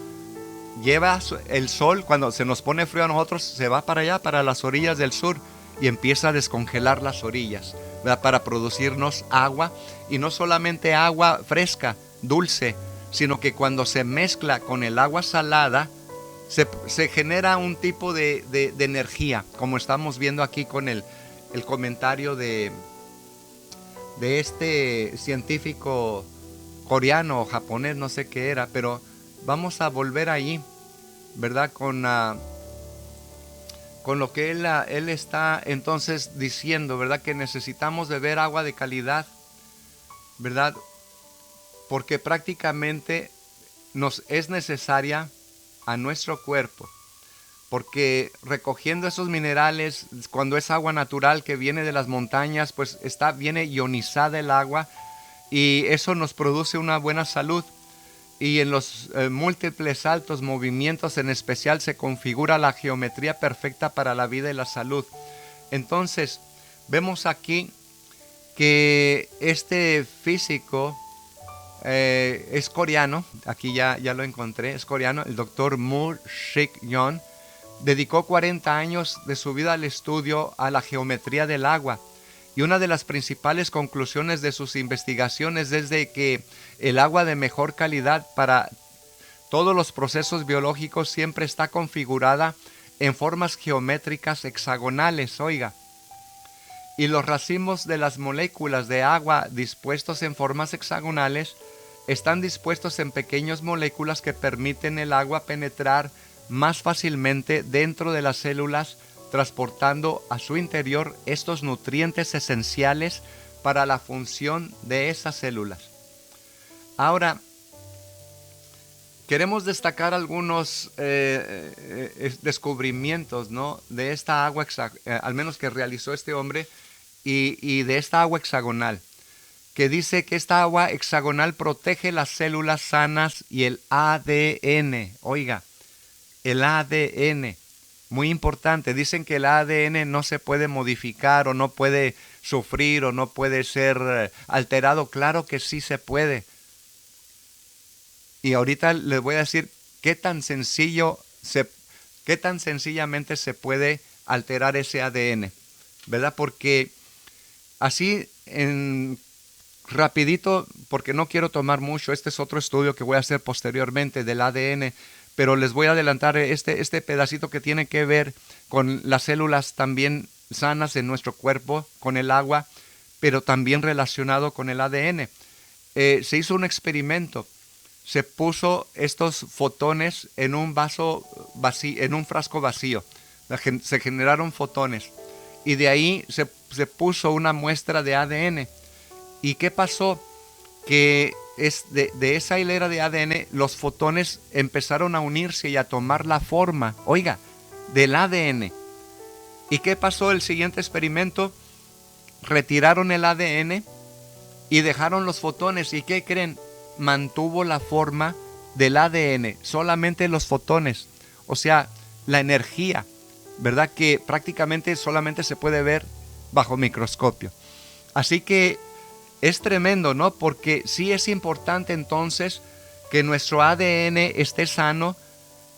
Lleva el sol, cuando se nos pone frío a nosotros, se va para allá, para las orillas del sur, y empieza a descongelar las orillas, ¿verdad? Para producirnos agua, y no solamente agua fresca, dulce, sino que cuando se mezcla con el agua salada, se genera un tipo de energía, como estamos viendo aquí con el comentario de este científico coreano o japonés, no sé qué era, pero vamos a volver allí, ¿verdad? Con lo que él está entonces diciendo, ¿verdad? Que necesitamos beber agua de calidad, ¿verdad? Porque prácticamente nos es necesaria a nuestro cuerpo. Porque recogiendo esos minerales, cuando es agua natural que viene de las montañas, pues viene ionizada el agua y eso nos produce una buena salud. Y en los múltiples altos movimientos en especial se configura la geometría perfecta para la vida y la salud. Entonces, vemos aquí que este físico es coreano, aquí ya lo encontré, es coreano, el doctor Moore Shik-yeon, dedicó 40 años de su vida al estudio a la geometría del agua. Y una de las principales conclusiones de sus investigaciones es de que el agua de mejor calidad para todos los procesos biológicos siempre está configurada en formas geométricas hexagonales, oiga. Y los racimos de las moléculas de agua dispuestos en formas hexagonales están dispuestos en pequeñas moléculas que permiten el agua penetrar más fácilmente dentro de las células, transportando a su interior estos nutrientes esenciales para la función de esas células. Ahora, queremos destacar algunos descubrimientos, ¿no? De esta agua, al menos que realizó este hombre, y de esta agua hexagonal, que dice que esta agua hexagonal protege las células sanas y el ADN. Oiga, el ADN, muy importante. Dicen que el ADN no se puede modificar o no puede sufrir o no puede ser alterado. Claro que sí se puede. Y ahorita les voy a decir qué tan sencillamente se puede alterar ese ADN, ¿verdad? Porque así rapidito, porque no quiero tomar mucho, este es otro estudio que voy a hacer posteriormente del ADN, pero les voy a adelantar este pedacito que tiene que ver con las células también sanas en nuestro cuerpo, con el agua, pero también relacionado con el ADN. Se hizo un experimento. Se puso estos fotones en un vaso vacío, en un frasco vacío. Se generaron fotones y de ahí se puso una muestra de ADN. ¿Y qué pasó? Que de esa hilera de ADN los fotones empezaron a unirse y a tomar la forma, oiga, del ADN. ¿Y qué pasó el siguiente experimento? Retiraron el ADN y dejaron los fotones. ¿Y qué creen? Mantuvo la forma del ADN, solamente los fotones, o sea, la energía, ¿verdad? Que prácticamente solamente se puede ver bajo microscopio. Así que es tremendo, ¿no? Porque sí es importante entonces que nuestro ADN esté sano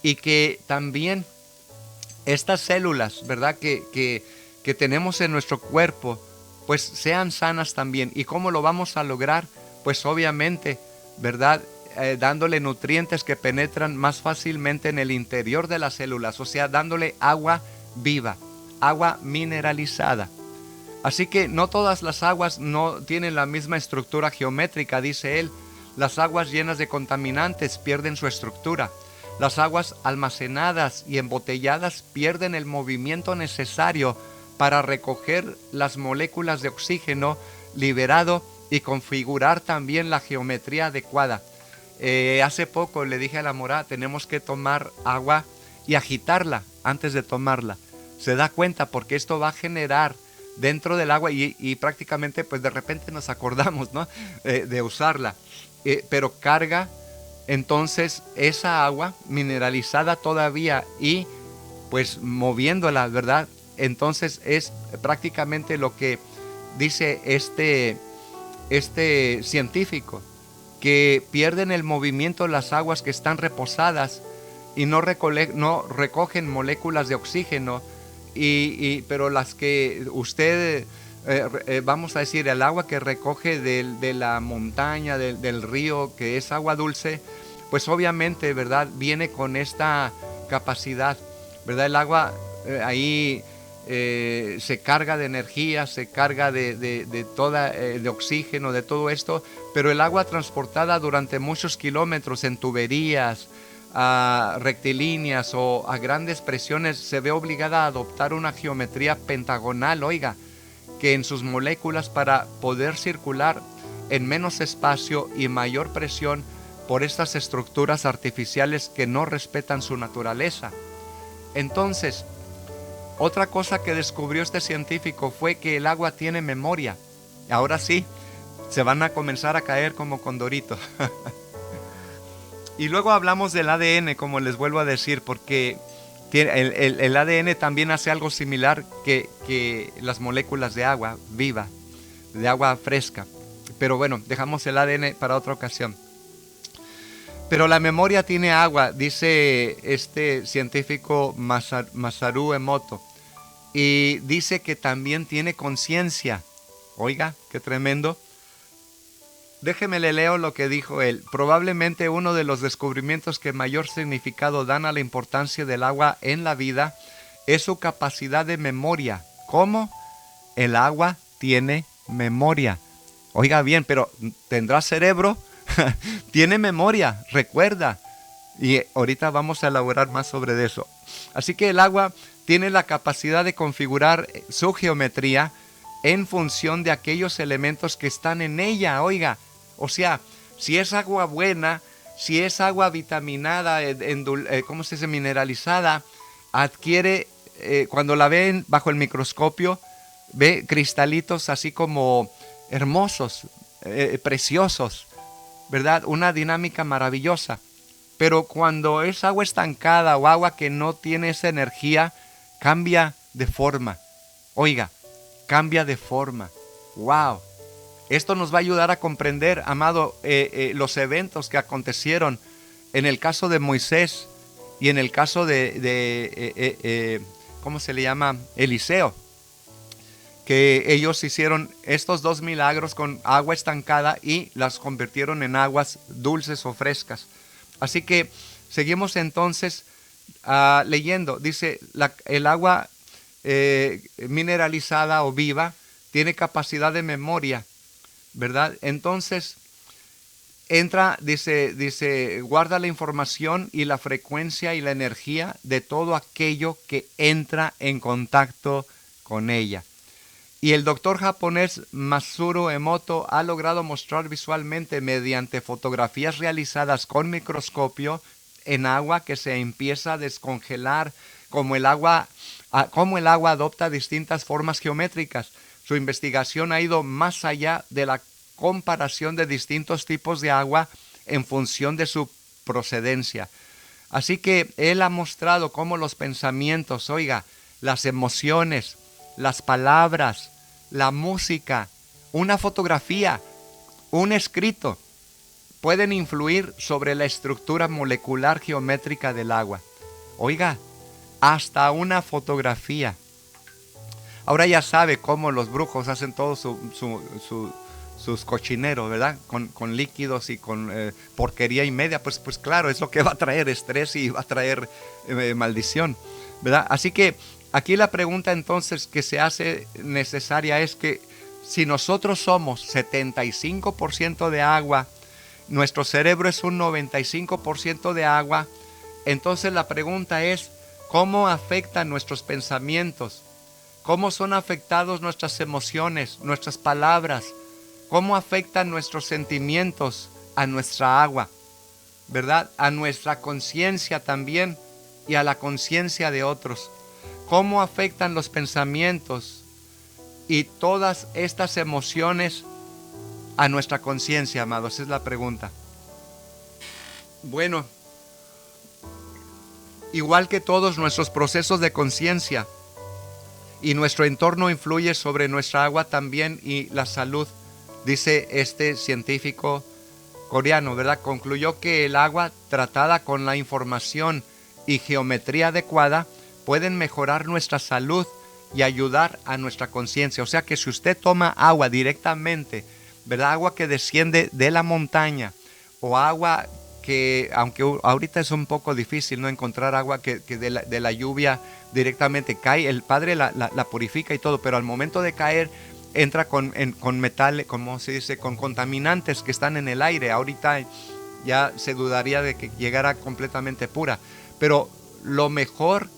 y que también estas células, ¿verdad? Que tenemos en nuestro cuerpo, pues sean sanas también. ¿Y cómo lo vamos a lograr? Pues obviamente, ¿verdad? Dándole nutrientes que penetran más fácilmente en el interior de las células, o sea, dándole agua viva, agua mineralizada. Así que no todas las aguas no tienen la misma estructura geométrica, dice él. Las aguas llenas de contaminantes pierden su estructura. Las aguas almacenadas y embotelladas pierden el movimiento necesario para recoger las moléculas de oxígeno liberado y configurar también la geometría adecuada. Hace poco le dije a la Mora, tenemos que tomar agua y agitarla antes de tomarla. Se da cuenta porque esto va a generar dentro del agua y prácticamente pues de repente nos acordamos, ¿no? De usarla. Pero carga entonces esa agua mineralizada todavía y pues moviéndola, ¿verdad? Entonces es prácticamente lo que dice este científico, que pierden el movimiento las aguas que están reposadas y no recogen moléculas de oxígeno, pero las que usted, vamos a decir, el agua que recoge de la montaña, del río, que es agua dulce, pues obviamente, ¿verdad? Viene con esta capacidad, ¿verdad? El agua ahí se carga de energía, se carga de oxígeno, de todo esto, pero el agua transportada durante muchos kilómetros en tuberías rectilíneas o a grandes presiones se ve obligada a adoptar una geometría pentagonal, oiga, que en sus moléculas para poder circular en menos espacio y mayor presión por estas estructuras artificiales que no respetan su naturaleza. Entonces, otra cosa que descubrió este científico fue que el agua tiene memoria. Ahora sí, se van a comenzar a caer como condoritos. Y luego hablamos del ADN, como les vuelvo a decir, porque el ADN también hace algo similar que las moléculas de agua viva, de agua fresca. Pero bueno, dejamos el ADN para otra ocasión. Pero la memoria tiene agua, dice este científico Masaru Emoto. Y dice que también tiene conciencia. Oiga, qué tremendo. Déjeme le leo lo que dijo él. Probablemente uno de los descubrimientos que mayor significado dan a la importancia del agua en la vida es su capacidad de memoria. ¿Cómo? El agua tiene memoria. Oiga bien, pero ¿tendrá cerebro? Tiene memoria, recuerda. Y ahorita vamos a elaborar más sobre eso. Así que el agua tiene la capacidad de configurar su geometría en función de aquellos elementos que están en ella, oiga. O sea, si es agua buena, si es agua vitaminada, ¿cómo se dice? Mineralizada, adquiere, cuando la ven bajo el microscopio, ve cristalitos así como hermosos, preciosos, ¿verdad? Una dinámica maravillosa. Pero cuando es agua estancada o agua que no tiene esa energía, cambia de forma. Oiga, cambia de forma. ¡Wow! Esto nos va a ayudar a comprender, amado, los eventos que acontecieron en el caso de Moisés y en el caso de ¿cómo se le llama? Eliseo. Que ellos hicieron estos dos milagros con agua estancada y las convirtieron en aguas dulces o frescas. Así que Seguimos entonces leyendo. Dice, el agua mineralizada o viva tiene capacidad de memoria, ¿verdad? Entonces, entra, dice, guarda la información y la frecuencia y la energía de todo aquello que entra en contacto con ella. Y el doctor japonés Masaru Emoto ha logrado mostrar visualmente mediante fotografías realizadas con microscopio en agua que se empieza a descongelar, como el agua adopta distintas formas geométricas. Su investigación ha ido más allá de la comparación de distintos tipos de agua en función de su procedencia. Así que él ha mostrado cómo los pensamientos, las emociones, las palabras, la música, una fotografía, un escrito, pueden influir sobre la estructura molecular geométrica del agua. Hasta una fotografía. Ahora ya sabe cómo los brujos hacen todo sus cochineros, ¿verdad? Con líquidos y con porquería y media. Pues claro, es lo que va a traer estrés y va a traer maldición, ¿verdad? Así que aquí la pregunta entonces que se hace necesaria es que si nosotros somos 75% de agua, nuestro cerebro es un 95% de agua, entonces la pregunta es, ¿cómo afectan nuestros pensamientos? ¿Cómo son afectados nuestras emociones, nuestras palabras? ¿Cómo afectan nuestros sentimientos a nuestra agua? ¿Verdad? A nuestra conciencia también y a la conciencia de otros. ¿Cómo afectan los pensamientos y todas estas emociones a nuestra conciencia, amados? Esa es la pregunta. Bueno, igual que todos nuestros procesos de conciencia y nuestro entorno influye sobre nuestra agua también y la salud, dice este científico coreano, ¿verdad? Concluyó que el agua tratada con la información y geometría adecuada pueden mejorar nuestra salud y ayudar a nuestra conciencia. O sea que si usted toma agua directamente, ¿verdad? Agua que desciende de la montaña o agua que, aunque ahorita es un poco difícil no encontrar agua que de la lluvia directamente cae, el Padre la purifica y todo, pero al momento de caer entra con metal, como se dice, con contaminantes que están en el aire. Ahorita ya se dudaría de que llegara completamente pura, pero la mejor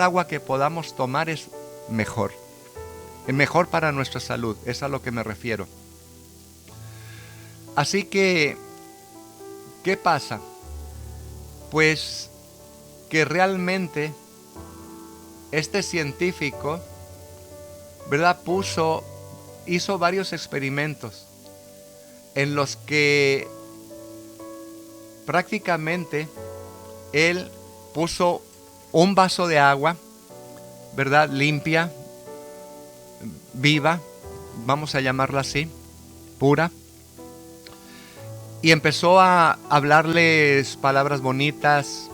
agua que podamos tomar es mejor para nuestra salud, es a lo que me refiero. Así que, ¿qué pasa? Pues que realmente este científico, ¿verdad? Hizo varios experimentos en los que prácticamente él puso un vaso de agua, ¿verdad? Limpia, viva, vamos a llamarla así, pura, y empezó a hablarles palabras bonitas,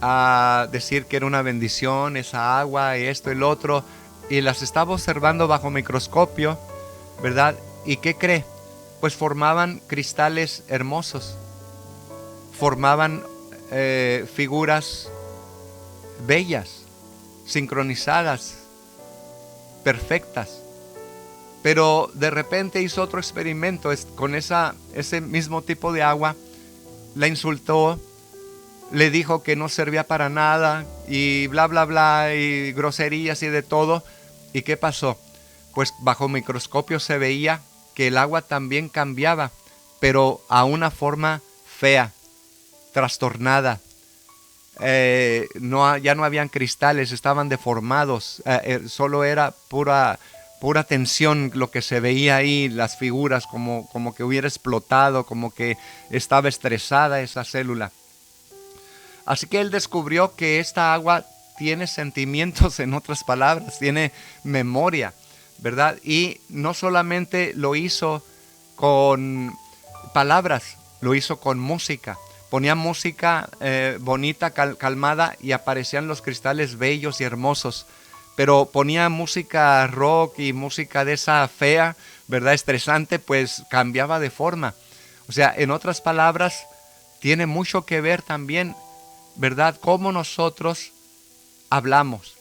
a decir que era una bendición esa agua y esto y lo otro, y las estaba observando bajo microscopio, ¿verdad? ¿Y qué cree? Pues formaban cristales hermosos, formaban figuras bellas, sincronizadas, perfectas. Pero de repente hizo otro experimento con ese mismo tipo de agua, la insultó, le dijo que no servía para nada y bla bla bla y groserías y de todo. ¿Y qué pasó? Pues bajo microscopio se veía que el agua también cambiaba, pero a una forma fea, trastornada. Ya no habían cristales, estaban deformados, solo era pura tensión lo que se veía ahí, las figuras como que hubiera explotado, como que estaba estresada esa célula. Así que él descubrió que esta agua tiene sentimientos, en otras palabras, tiene memoria, ¿verdad? Y no solamente lo hizo con palabras, lo hizo con música. Ponía música bonita, calmada, y aparecían los cristales bellos y hermosos. Pero ponía música rock y música de esa fea, ¿verdad? Estresante, pues cambiaba de forma. O sea, en otras palabras, tiene mucho que ver también, ¿verdad? Cómo nosotros hablamos.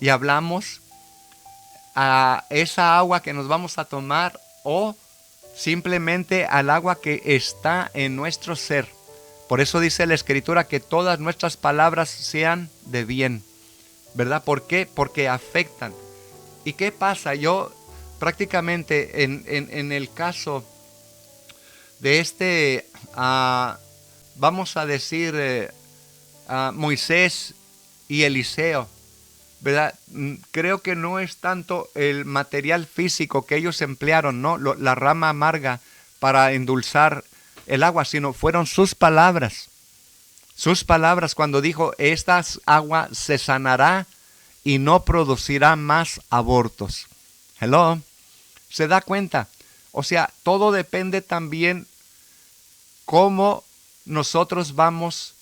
Y hablamos a esa agua que nos vamos a tomar o simplemente al agua que está en nuestro ser. Por eso dice la Escritura que todas nuestras palabras sean de bien, ¿verdad? ¿Por qué? Porque afectan. ¿Y qué pasa? Yo prácticamente en el caso de vamos a decir, Moisés y Eliseo, ¿verdad? Creo que no es tanto el material físico que ellos emplearon, ¿no? La rama amarga para endulzar el agua, sino fueron sus palabras. Sus palabras cuando dijo, esta agua se sanará y no producirá más abortos. Hello. ¿Se da cuenta? O sea, todo depende también cómo nosotros vamos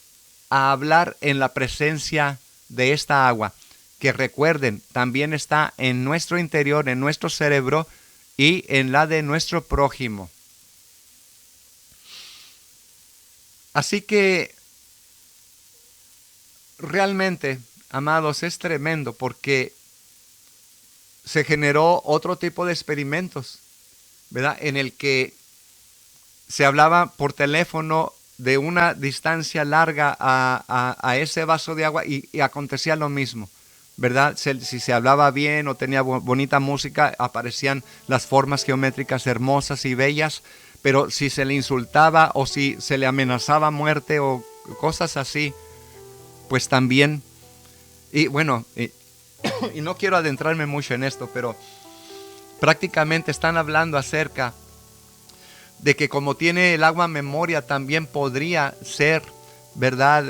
a hablar en la presencia de esta agua, que recuerden, también está en nuestro interior, en nuestro cerebro y en la de nuestro prójimo. Así que realmente, amados, es tremendo porque se generó otro tipo de experimentos, ¿verdad? En el que se hablaba por teléfono de una distancia larga a ese vaso de agua y acontecía lo mismo, ¿verdad? Si se hablaba bien o tenía bonita música, aparecían las formas geométricas hermosas y bellas, pero si se le insultaba o si se le amenazaba muerte o cosas así, pues también, y bueno, y no quiero adentrarme mucho en esto, pero prácticamente están hablando acerca de que como tiene el agua memoria, también podría ser, ¿verdad?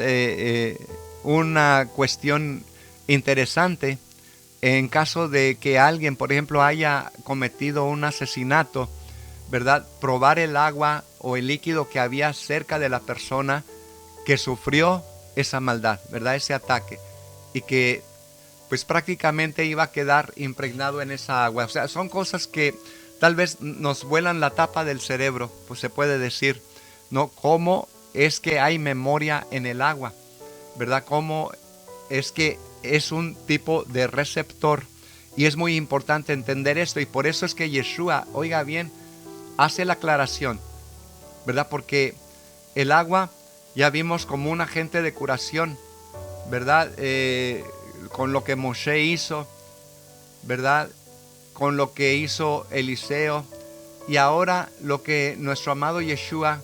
Una cuestión interesante en caso de que alguien, por ejemplo, haya cometido un asesinato, ¿verdad? Probar el agua o el líquido que había cerca de la persona que sufrió esa maldad, ¿verdad? Ese ataque, y que pues prácticamente iba a quedar impregnado en esa agua. O sea, son cosas que tal vez nos vuelan la tapa del cerebro, pues se puede decir, ¿no? Cómo es que hay memoria en el agua, ¿verdad? Cómo es que es un tipo de receptor, y es muy importante entender esto, y por eso es que Yeshua, oiga bien, hace la aclaración, ¿verdad? Porque el agua ya vimos como un agente de curación, ¿verdad? Con lo que Moshe hizo, ¿verdad? Con lo que hizo Eliseo, y ahora lo que nuestro amado Yeshua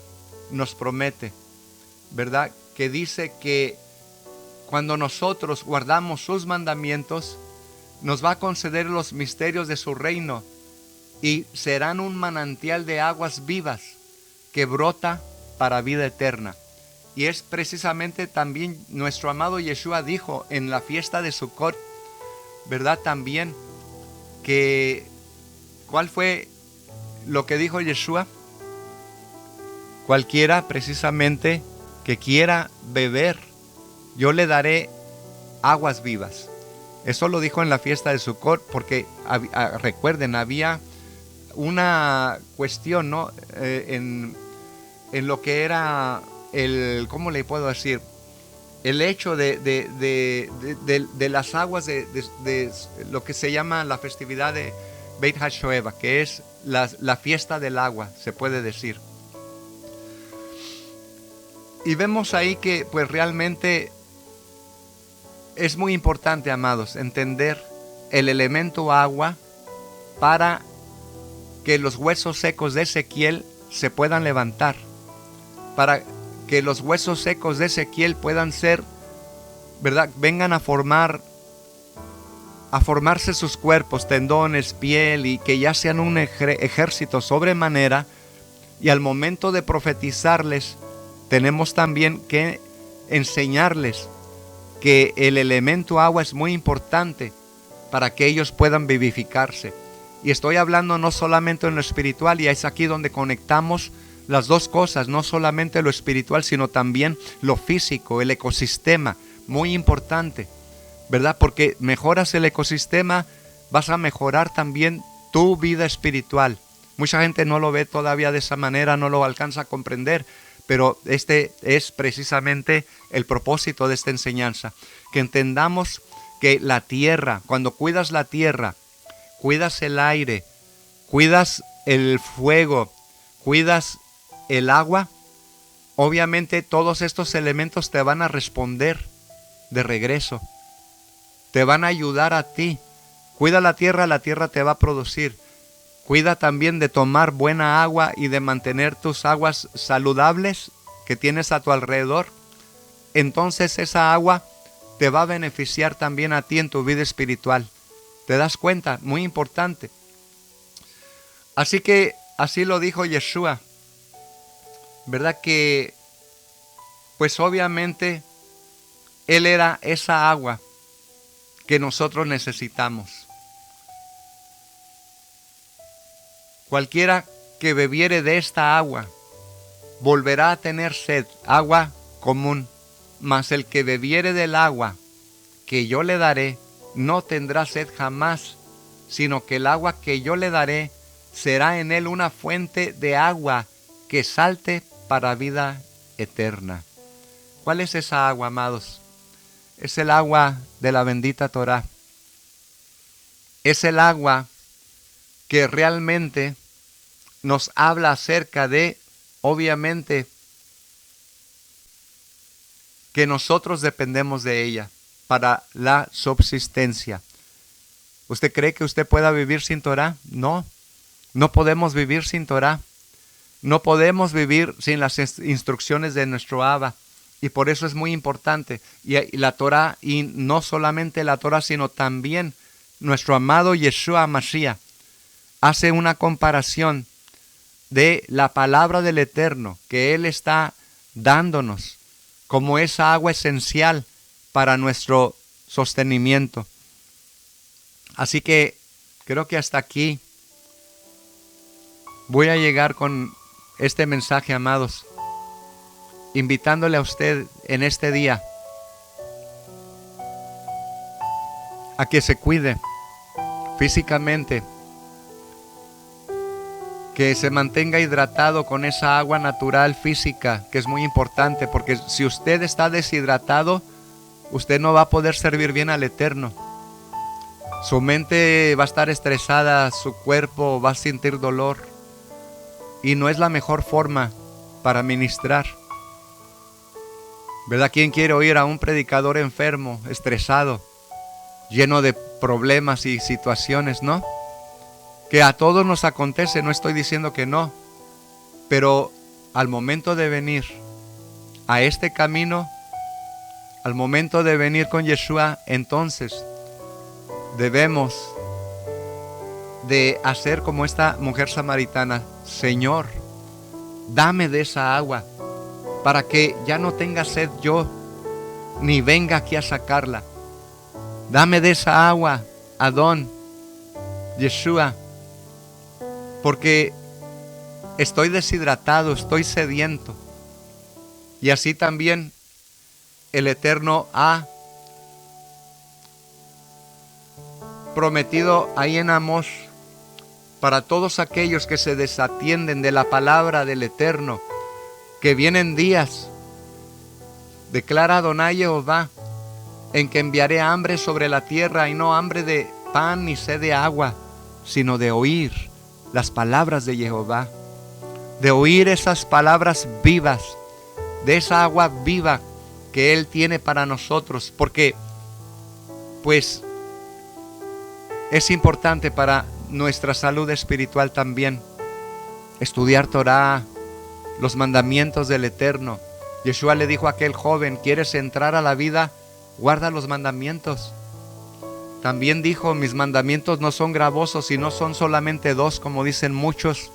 nos promete, ¿verdad? Que dice que cuando nosotros guardamos sus mandamientos, nos va a conceder los misterios de su reino y serán un manantial de aguas vivas que brota para vida eterna. Y es precisamente también nuestro amado Yeshua dijo en la fiesta de Sukkot, ¿verdad? También que, ¿cuál fue lo que dijo Yeshua? Cualquiera precisamente que quiera beber, yo le daré aguas vivas. Eso lo dijo en la fiesta de Sukkot, porque recuerden, había una cuestión, ¿no? En lo que era ¿cómo le puedo decir? El hecho de las aguas de lo que se llama la festividad de Beit HaShoeva, que es la fiesta del agua, se puede decir. Y vemos ahí que pues realmente es muy importante, amados, entender el elemento agua para que los huesos secos de Ezequiel se puedan levantar, para que los huesos secos de Ezequiel puedan ser, ¿verdad? Vengan a formarse sus cuerpos, tendones, piel, y que ya sean un ejército sobremanera. Y al momento de profetizarles, tenemos también que enseñarles que el elemento agua es muy importante para que ellos puedan vivificarse. Y estoy hablando no solamente en lo espiritual, y es aquí donde conectamos las dos cosas, no solamente lo espiritual, sino también lo físico, el ecosistema, muy importante, ¿verdad? Porque mejoras el ecosistema, vas a mejorar también tu vida espiritual. Mucha gente no lo ve todavía de esa manera, no lo alcanza a comprender, pero este es precisamente el propósito de esta enseñanza, que entendamos que la tierra, cuando cuidas la tierra, cuidas el aire, cuidas el fuego, cuidas el agua, obviamente todos estos elementos te van a responder de regreso, te van a ayudar a ti. Cuida la tierra te va a producir. Cuida también de tomar buena agua y de mantener tus aguas saludables que tienes a tu alrededor. Entonces esa agua te va a beneficiar también a ti en tu vida espiritual. ¿Te das cuenta? Muy importante. Así que así lo dijo Yeshua. ¿Verdad que pues obviamente Él era esa agua que nosotros necesitamos? Cualquiera que bebiere de esta agua volverá a tener sed, agua común. Mas el que bebiere del agua que yo le daré no tendrá sed jamás, sino que el agua que yo le daré será en él una fuente de agua que salte para vida eterna. ¿Cuál es esa agua, amados? Es el agua de la bendita Torá. Es el agua que realmente nos habla acerca de, obviamente, que nosotros dependemos de ella para la subsistencia. ¿Usted cree que usted pueda vivir sin Torá? No, no podemos vivir sin Torá. No podemos vivir sin las instrucciones de nuestro Abba. Y por eso es muy importante. Y la Torá, y no solamente la Torá, sino también nuestro amado Yeshua Mashiach hace una comparación de la palabra del Eterno que Él está dándonos como esa agua esencial para nuestro sostenimiento. Así que creo que hasta aquí voy a llegar con este mensaje, amados, invitándole a usted en este día a que se cuide físicamente, que se mantenga hidratado con esa agua natural física, que es muy importante, porque si usted está deshidratado, usted no va a poder servir bien al Eterno. Su mente va a estar estresada, su cuerpo va a sentir dolor, y no es la mejor forma para ministrar. ¿Verdad? ¿Quién quiere oír a un predicador enfermo, estresado, lleno de problemas y situaciones, no? Que a todos nos acontece, no estoy diciendo que no, pero al momento de venir a este camino, al momento de venir con Yeshua, entonces debemos de hacer como esta mujer samaritana: Señor, dame de esa agua para que ya no tenga sed yo, ni venga aquí a sacarla. Dame de esa agua, Adón, Yeshua, porque estoy deshidratado, estoy sediento. Y así también el Eterno ha prometido ahí en Amós, para todos aquellos que se desatienden de la palabra del Eterno, que vienen días, declara Adonai Jehová, en que enviaré hambre sobre la tierra, y no hambre de pan ni sed de agua, sino de oír las palabras de Jehová, de oír esas palabras vivas, de esa agua viva que Él tiene para nosotros, porque pues es importante para nuestra salud espiritual también estudiar Torá, los mandamientos del Eterno. Yeshua le dijo a aquel joven: ¿quieres entrar a la vida? Guarda los mandamientos. También dijo: mis mandamientos no son gravosos, sino son solamente dos, como dicen muchos.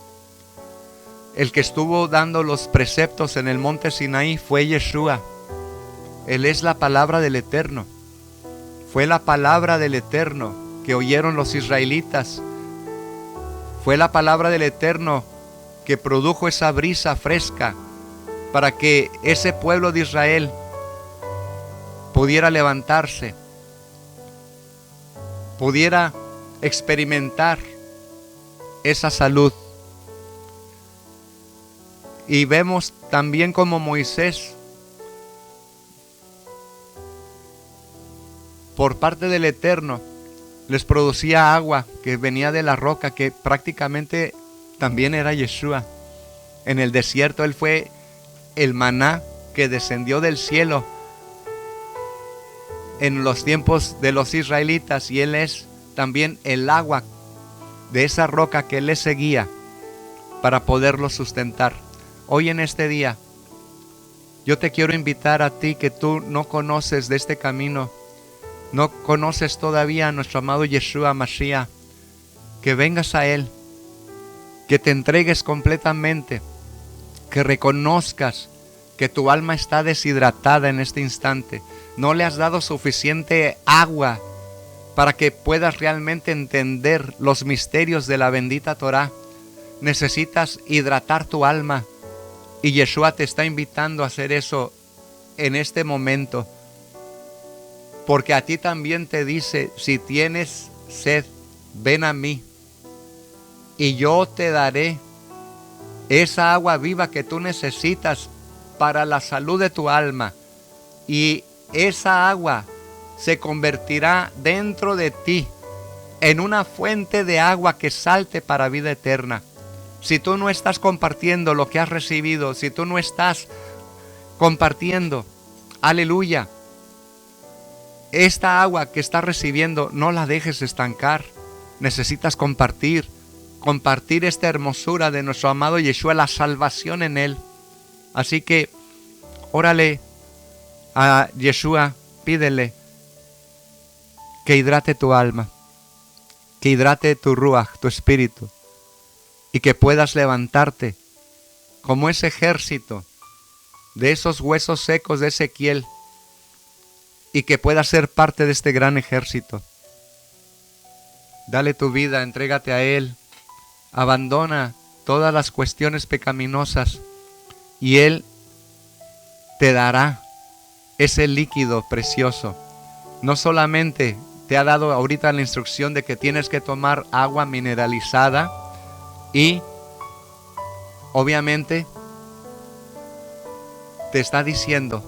El que estuvo dando los preceptos en el monte Sinaí fue Yeshua. Él es la palabra del Eterno. Fue la palabra del Eterno que oyeron los israelitas. Fue la palabra del Eterno que produjo esa brisa fresca para que ese pueblo de Israel pudiera levantarse, pudiera experimentar esa salud. Y vemos también como Moisés, por parte del Eterno, les producía agua que venía de la roca, que prácticamente también era Yeshua. En el desierto Él fue el maná que descendió del cielo en los tiempos de los israelitas, y Él es también el agua de esa roca que Él les seguía para poderlos sustentar. Hoy en este día, yo te quiero invitar a ti que tú no conoces de este camino, no conoces todavía a nuestro amado Yeshua Mashiach, que vengas a Él, que te entregues completamente, que reconozcas que tu alma está deshidratada en este instante. No le has dado suficiente agua para que puedas realmente entender los misterios de la bendita Torah. Necesitas hidratar tu alma, y Yeshua te está invitando a hacer eso en este momento. Porque a ti también te dice: si tienes sed, ven a mí, y yo te daré esa agua viva que tú necesitas para la salud de tu alma. Y esa agua se convertirá dentro de ti en una fuente de agua que salte para vida eterna. Si tú no estás compartiendo lo que has recibido, si tú no estás compartiendo, aleluya, esta agua que estás recibiendo, no la dejes estancar. Necesitas compartir esta hermosura de nuestro amado Yeshua, la salvación en Él. Así que órale a Yeshua, pídele que hidrate tu alma, que hidrate tu ruach, tu espíritu, y que puedas levantarte como ese ejército de esos huesos secos de Ezequiel, y que puedas ser parte de este gran ejército. Dale tu vida, entrégate a Él, abandona todas las cuestiones pecaminosas, y Él te dará ese líquido precioso. No solamente te ha dado ahorita la instrucción de que tienes que tomar agua mineralizada, y obviamente te está diciendo,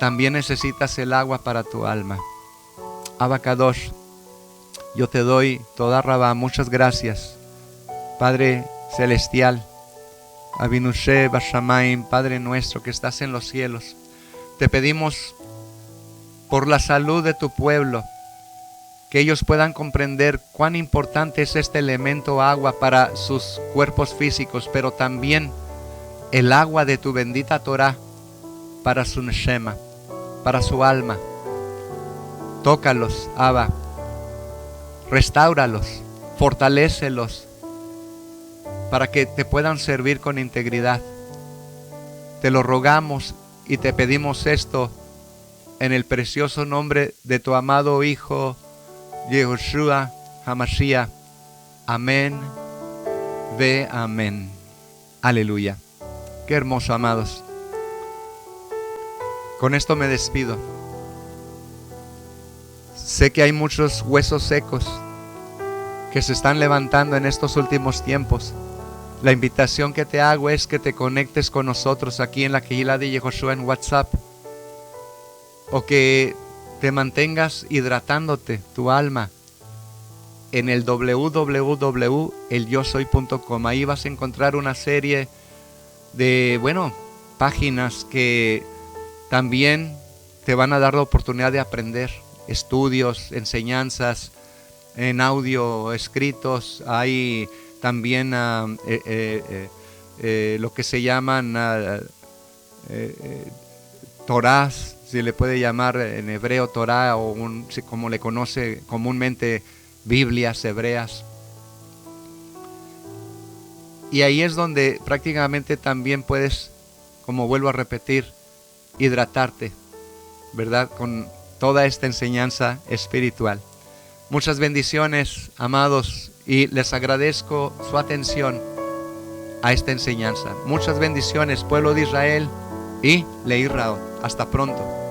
también necesitas el agua para tu alma. Abba Kadosh, yo te doy toda Rabá, muchas gracias, Padre Celestial, Abinushe Bashamayim, Padre nuestro que estás en los cielos. Te pedimos por la salud de tu pueblo, que ellos puedan comprender cuán importante es este elemento agua para sus cuerpos físicos, pero también el agua de tu bendita Torah para su neshama, para su alma. Tócalos, Abba, restáuralos, fortalécelos, para que te puedan servir con integridad. Te lo rogamos y te pedimos esto en el precioso nombre de tu amado Hijo Yehoshua HaMashiach. Amén. Ve amén. Aleluya. Qué hermoso, amados. Con esto me despido. Sé que hay muchos huesos secos que se están levantando en estos últimos tiempos. La invitación que te hago es que te conectes con nosotros aquí en la Kehilá de Yehoshua en WhatsApp, o que te mantengas hidratándote tu alma en el www.elyosoy.com. Ahí vas a encontrar una serie de, páginas que también te van a dar la oportunidad de aprender, estudios, enseñanzas en audio, escritos. Hay también lo que se llaman Torás, se le puede llamar en hebreo Torah, o como le conoce comúnmente, Biblias hebreas. Y ahí es donde prácticamente también puedes, como vuelvo a repetir, hidratarte, ¿verdad? Con toda esta enseñanza espiritual. Muchas bendiciones, amados, y les agradezco su atención a esta enseñanza. Muchas bendiciones, pueblo de Israel y Leí Raot. Hasta pronto.